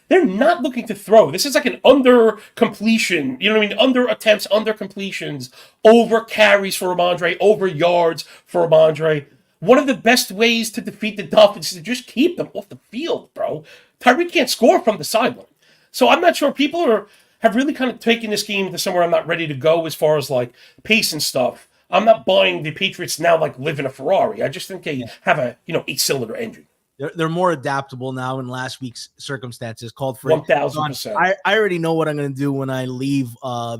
They're not looking to throw. This is like an under completion. You know what I mean? Under attempts, under completions, over carries for Ramondre, over yards for Ramondre. One of the best ways to defeat the Dolphins is to just keep them off the field, bro. Tyreek can't score from the sideline. So I'm not sure. People have really kind of taken this game to somewhere I'm not ready to go as far as like pace and stuff. I'm not buying the Patriots now like live in a Ferrari. I just think they have a 8-cylinder engine. They're more adaptable now in last week's circumstances. Called for 1,000%. I already know what I'm going to do when I leave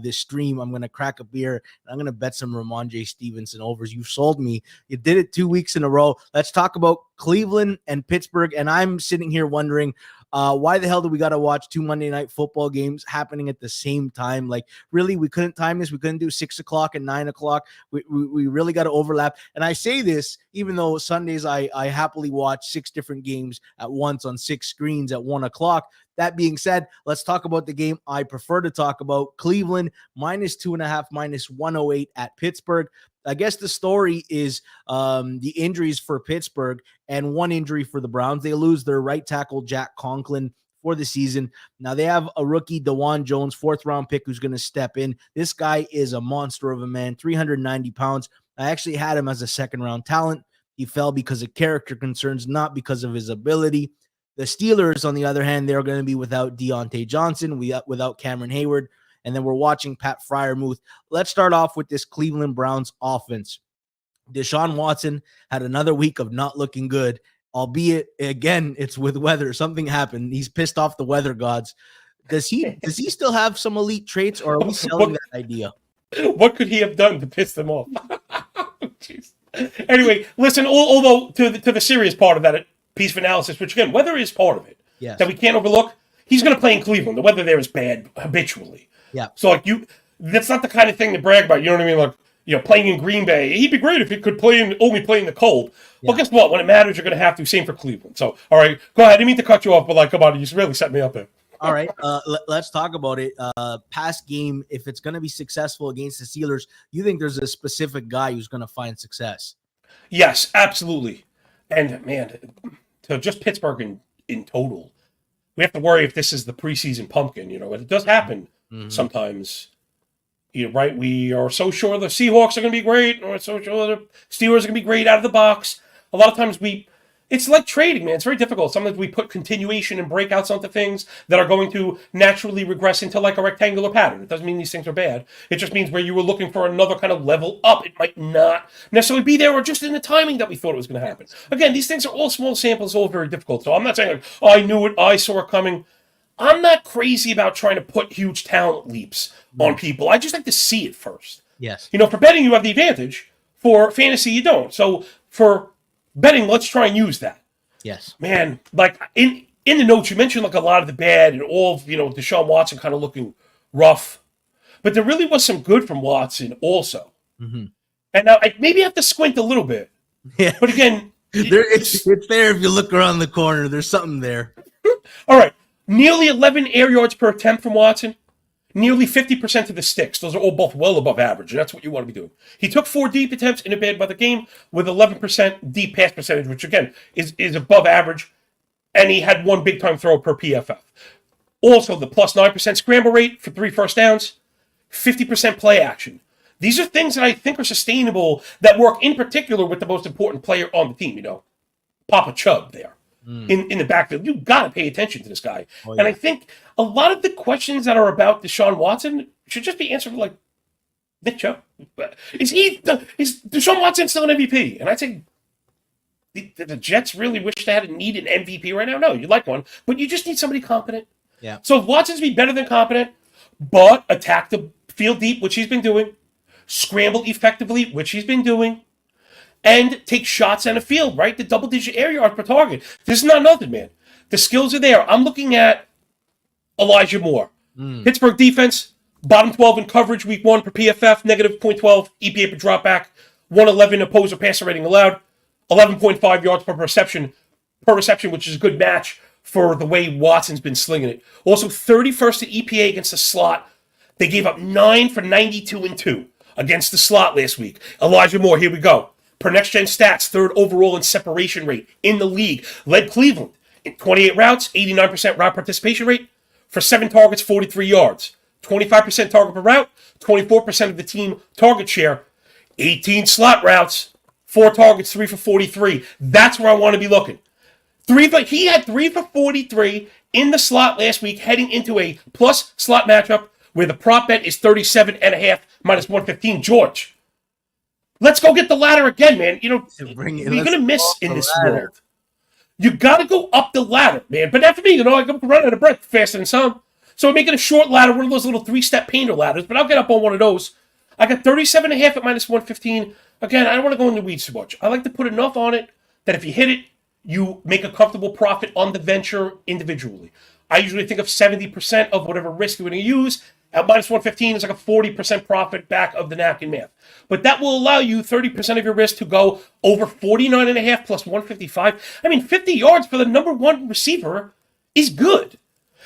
this stream. I'm going to crack a beer and I'm going to bet some Ramondre Stevenson overs. You sold me. You did it 2 weeks in a row. Let's talk about Cleveland and Pittsburgh. And I'm sitting here wondering, why the hell do we got to watch 2 Monday Night Football games happening at the same time? Like, really, we couldn't time this. We couldn't do 6 o'clock and 9 o'clock. We really got to overlap. And I say this, even though Sundays I happily watch 6 different games at once on 6 screens at 1 o'clock. That being said, let's talk about the game I prefer to talk about. Cleveland, minus 2.5, minus 108 at Pittsburgh. I guess the story is the injuries for Pittsburgh and one injury for the Browns. They lose their right tackle, Jack Conklin, for the season. Now they have a rookie, DeJuan Jones, 4th-round pick, who's going to step in. This guy is a monster of a man, 390 pounds. I actually had him as a 2nd-round talent. He fell because of character concerns, not because of his ability. The Steelers, on the other hand, they're going to be without Deontay Johnson, without Cameron Hayward. And then we're watching Pat Freiermuth. Let's start off with this Cleveland Browns offense. Deshaun Watson had another week of not looking good, albeit, again, it's with weather. Something happened. He's pissed off the weather gods. Does he still have some elite traits, or are we selling that idea? What could he have done to piss them off? Jeez. Anyway, listen, although to the serious part of that piece of analysis, which, again, weather is part of it, yes, that we can't overlook, he's going to play in Cleveland. The weather there is bad habitually. Yeah. So that's not the kind of thing to brag about. You know what I mean? Like, playing in Green Bay, he'd be great if he could only play in the cold. Yeah. Well, guess what? When it matters, you're going to have to. Same for Cleveland. So, all right, go ahead. I didn't mean to cut you off, but come on, you really set me up there. All right, let's talk about it. Past game, if it's going to be successful against the Steelers, you think there's a specific guy who's going to find success? Yes, absolutely. And, man, to just Pittsburgh in total, we have to worry if this is the preseason pumpkin. It does happen sometimes. Right? We are so sure the Seahawks are going to be great, or so sure the Steelers are going to be great out of the box. A lot of times it's like trading, man. It's very difficult. Sometimes we put continuation and breakouts onto things that are going to naturally regress into like a rectangular pattern. It doesn't mean these things are bad. It just means where you were looking for another kind of level up, it might not necessarily be there, or just in the timing that we thought it was going to happen. Again, these things are all small samples, all very difficult. So I'm not saying I knew it, I saw it coming. I'm not crazy about trying to put huge talent leaps on people. I just like to see it first. Yes. For betting, you have the advantage. For fantasy, you don't. So for betting, let's try and use that. Yes. Man, like in the notes, you mentioned like a lot of the bad and all of, Deshaun Watson kind of looking rough. but there really was some good from Watson also. Mhm. And now I maybe have to squint a little bit. Yeah. But again, It's there if you look around the corner. There's something there. all right. Nearly 11 air yards per attempt from Watson. Nearly 50% of the sticks. Those are all both well above average, and that's what you want to be doing. He took 4 deep attempts in a bad weather game with 11% deep pass percentage, which, again, is above average, and he had 1 big-time throw per PFF. Also, the plus 9% scramble rate for 3 first downs, 50% play action. These are things that I think are sustainable that work in particular with the most important player on the team, Papa Chubb there. In the backfield. You got to pay attention to this guy. Oh, yeah. And I think a lot of the questions that are about Deshaun Watson should just be answered like, Nick Chubb. Is Deshaun Watson still an MVP? And I'd say the Jets really wish they had need an MVP right now. No, you'd like one, but you just need somebody competent. Yeah. So if Watson's be better than competent, but attack the field deep, which he's been doing, scramble effectively, which he's been doing, and take shots on the field, right? The double-digit air yards per target. This is not nothing, man. The skills are there. I'm looking at Elijah Moore. Pittsburgh defense, bottom 12 in coverage week 1 per PFF, negative 0.12 EPA per dropback, 111 opposer passer rating allowed, 11.5 yards per reception, which is a good match for the way Watson's been slinging it. Also, 31st in EPA against the slot. They gave up 9 for 92 and 2 against the slot last week. Elijah Moore, here we go. Per Next Gen Stats, 3rd overall in separation rate in the league. Led Cleveland in 28 routes, 89% route participation rate. For 7 targets, 43 yards. 25% target per route, 24% of the team target share. 18 slot routes, 4 targets, 3 for 43. That's where I want to be looking. He had 3 for 43 in the slot last week, heading into a plus slot matchup where the prop bet is 37.5 minus 115. George, let's go get the ladder again, man. You're going to miss in this world. You got to go up the ladder, man. But not for me, I can run out of breath faster than some. So I'm making a short ladder, one of those little 3-step painter ladders, but I'll get up on one of those. I got 37.5 at minus 115. Again, I don't want to go in the weeds too much. I like to put enough on it that if you hit it, you make a comfortable profit on the venture individually. I usually think of 70% of whatever risk you're going to use. At minus 115 is like a 40% profit back of the napkin math. But that will allow you 30% of your risk to go over 49.5 plus 155. I mean, 50 yards for the number 1 receiver is good.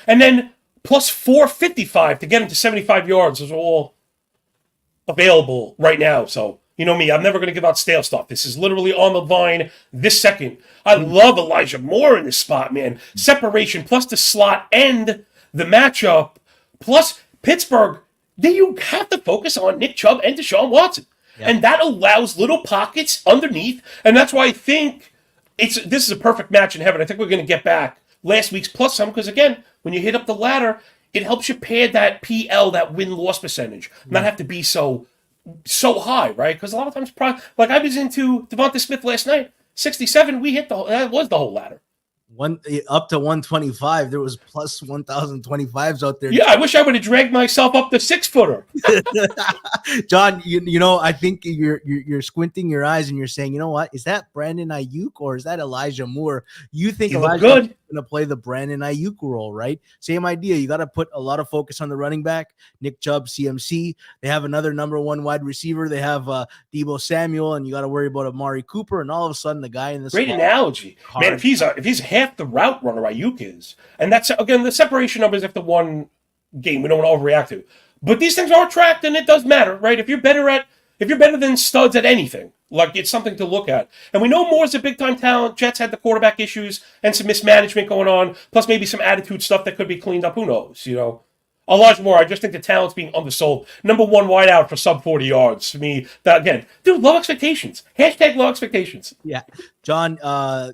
And then plus 455 to get him to 75 yards is all available right now. So, you know me, I'm never going to give out stale stuff. This is literally on the vine this second. I love Elijah Moore in this spot, man. Separation plus the slot and the matchup plus Pittsburgh, then you have to focus on Nick Chubb and Deshaun Watson. Yep. And that allows little pockets underneath. And that's why I think this is a perfect match in heaven. I think we're going to get back last week's plus some because, again, when you hit up the ladder, it helps you pad that PL, that win-loss percentage, not have to be so high, right? Because a lot of times, like I was into Devonta Smith last night, 67, we hit that was the whole ladder. Up to 125, there was plus 1,025s out there. Yeah, I wish I would have dragged myself up the 6-footer. John, I think you're squinting your eyes and you're saying, you know what? Is that Brandon Ayuk or is that Elijah Moore? You think Elijah's going to play the Brandon Ayuk role, right? Same idea. You got to put a lot of focus on the running back, Nick Chubb, CMC. They have another number 1 wide receiver. They have Deebo Samuel, and you got to worry about Amari Cooper. And all of a sudden, the guy in this great analogy, man. If he's half the route runner Ayuk is, and that's again the separation numbers after one game we don't want to overreact to, but these things are tracked and it does matter, right? If you're better than studs at anything, like it's something to look at. And we know Moore's a big time talent. Jets had the quarterback issues and some mismanagement going on, plus maybe some attitude stuff that could be cleaned up. Who knows? Elijah Moore, I just think the talent's being undersold. Number 1 wideout for sub 40 yards. For me, that again, dude, low expectations. Hashtag low expectations. Yeah. John,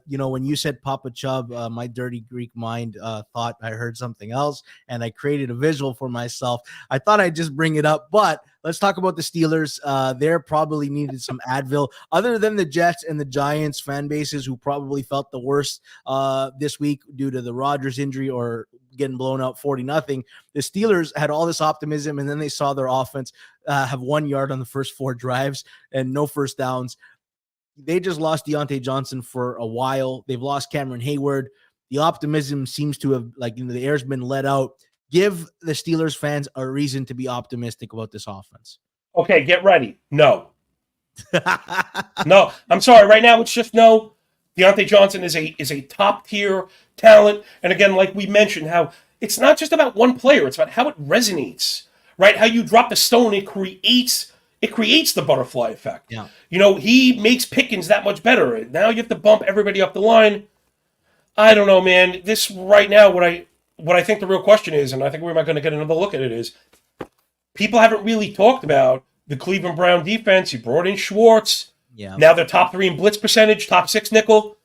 when you said Papa Chubb, my dirty Greek mind thought I heard something else, and I created a visual for myself. I thought I'd just bring it up, but let's talk about the Steelers. They're probably needed some Advil. Other than the Jets and the Giants fan bases who probably felt the worst this week due to the Rodgers injury or getting blown out 40-0, the Steelers had all this optimism, and then they saw their offense have 1 yard on the first 4 drives and no first downs. They just lost Deontay Johnson for a while. They've lost Cameron Hayward. The optimism seems to have, the air's been let out. give the Steelers fans a reason to be optimistic about this offense. Okay, get ready. No. No, I'm sorry. Right now, it's just no. Deontay Johnson is a top-tier talent. And again, like we mentioned, how it's not just about one player. It's about how it resonates, right? How you drop the stone, it creates the butterfly effect. Yeah. He makes Pickens that much better. Now you have to bump everybody up the line. I don't know, man. This right now, what I think the real question is, and I think we're not going to get another look at it, is people haven't really talked about the Cleveland Brown defense. You brought in Schwartz. Yeah. Now they're top 3 in blitz percentage, top 6 nickel.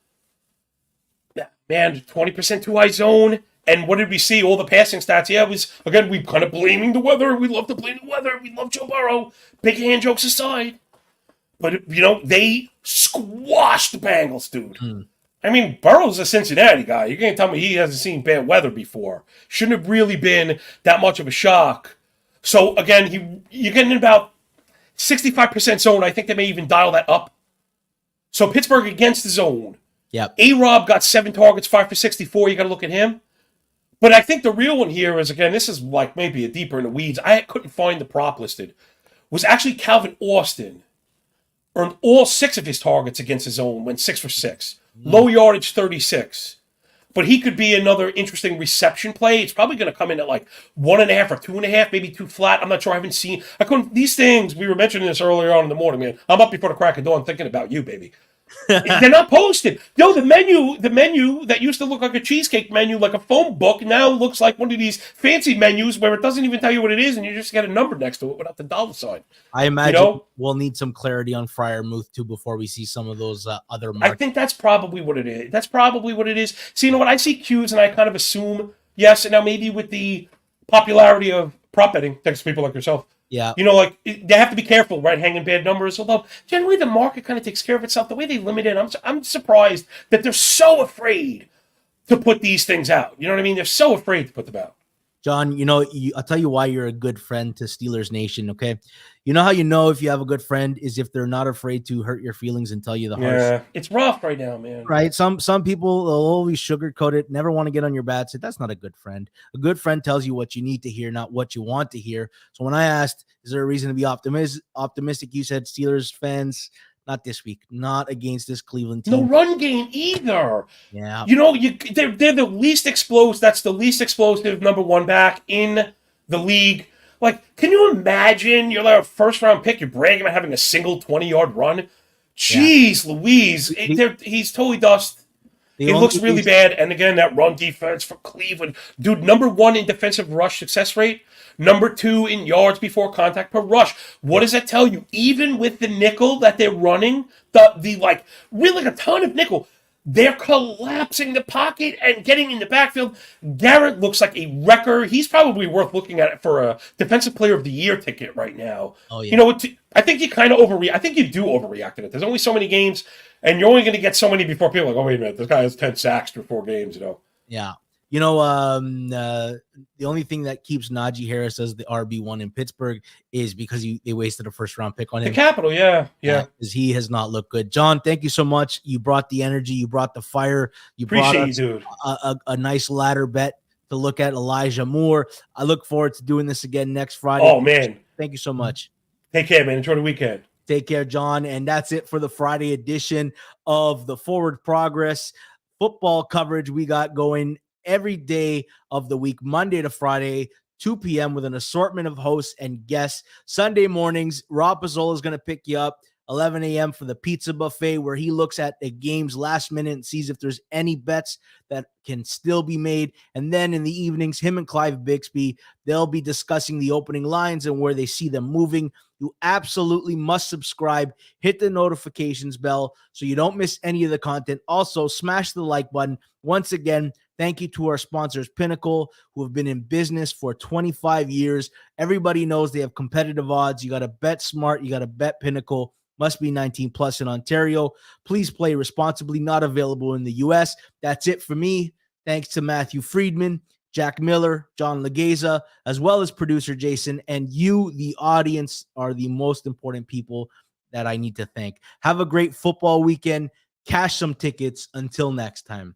Man, 20% two-high zone. And what did we see? All the passing stats. Yeah, it was, again, we kind of blaming the weather. We love to blame the weather. We love Joe Burrow. Big hand jokes aside. But, they squashed the Bengals, dude. I mean, Burrow's a Cincinnati guy. You can't tell me he hasn't seen bad weather before. Shouldn't have really been that much of a shock. So, again, you're getting about 65% zone. I think they may even dial that up. So Pittsburgh against the zone. Yep. A-Rob got 7 targets, 5 for 64. You got to look at him. But I think the real one here is, again, this is like maybe a deeper in the weeds. I couldn't find the prop listed. Was actually Calvin Austin. Earned all 6 of his targets against his own. Went 6 for 6. Low yardage, 36. But he could be another interesting reception play. It's probably going to come in at like 1.5 or 2.5, maybe 2 flat. I'm not sure. I haven't seen. These things, we were mentioning this earlier on in the morning, man. I'm up before the crack of dawn thinking about you, baby. They're not posted. The menu that used to look like a cheesecake menu, like a phone book, now looks like one of these fancy menus where it doesn't even tell you what it is, and you just get a number next to it without the dollar sign. I imagine we'll need some clarity on Freiermuth too before we see some of those other markets. I think that's probably what it is. So you know what? I see cues and I kind of assume yes, and now maybe with the popularity of prop betting, thanks to people like yourself. Yeah. They have to be careful, right? Hanging bad numbers. Although generally the market kind of takes care of itself. The way they limit it, I'm surprised that they're so afraid to put these things out. You know what I mean? They're so afraid to put them out. John, I'll tell you why you're a good friend to Steelers Nation, okay? You know how you know if you have a good friend is if they're not afraid to hurt your feelings and tell you the harsh. Yeah, it's rough right now, man. Right? Some people, they'll always sugarcoat it, never want to get on your bad side. That's not a good friend. A good friend tells you what you need to hear, not what you want to hear. So when I asked, is there a reason to be optimistic? You said Steelers fans, not this week, not against this Cleveland team. No run game either. Yeah. They're the least explosive. That's the least explosive number 1 back in the league. Like, can you imagine you're like a first-round pick, you're bragging about having a single 20-yard run? Jeez Louise. He's totally dust. It looks really bad. And again, that run defense for Cleveland. Dude, number 1 in defensive rush success rate. Number 2 in yards before contact per rush. What does that tell you? Even with the nickel that they're running, really a ton of nickel, they're collapsing the pocket and getting in the backfield. Garrett looks like a wrecker. He's probably worth looking at for a Defensive Player of the Year ticket right now. Oh, yeah. I think you kind of overreact. I think you do overreact to it. There's only so many games, and you're only going to get so many before people are like, oh, wait a minute, this guy has 10 sacks through 4 games, Yeah. The only thing that keeps Najee Harris as the RB1 in Pittsburgh is because they wasted a first-round pick on him. The capital, yeah. Because he has not looked good. John, thank you so much. You brought the energy. You brought the fire. You Appreciate brought you, dude. A nice ladder bet to look at Elijah Moore. I look forward to doing this again next Friday. Oh, man. Thank you so much. Take care, man. Enjoy the weekend. Take care, John. And that's it for the Friday edition of the Forward Progress football coverage we got going every day of the week, Monday to Friday, 2 p.m. with an assortment of hosts and guests. Sunday mornings, Rob Pizzola is going to pick you up 11 a.m. for the pizza buffet, where he looks at the game's last minute and sees if there's any bets that can still be made. And then in the evenings, him and Clive Bixby, they'll be discussing the opening lines and where they see them moving. You absolutely must subscribe, hit the notifications bell so you don't miss any of the content. Also, smash the like button. Once again, thank you to our sponsors, Pinnacle, who have been in business for 25 years. Everybody knows they have competitive odds. You got to bet smart. You got to bet Pinnacle. Must be 19 plus in Ontario. Please play responsibly. Not available in the U.S. That's it for me. Thanks to Matthew Freedman, Jack Miller, John Laghezza, as well as producer Jason. And you, the audience, are the most important people that I need to thank. Have a great football weekend. Cash some tickets. Until next time.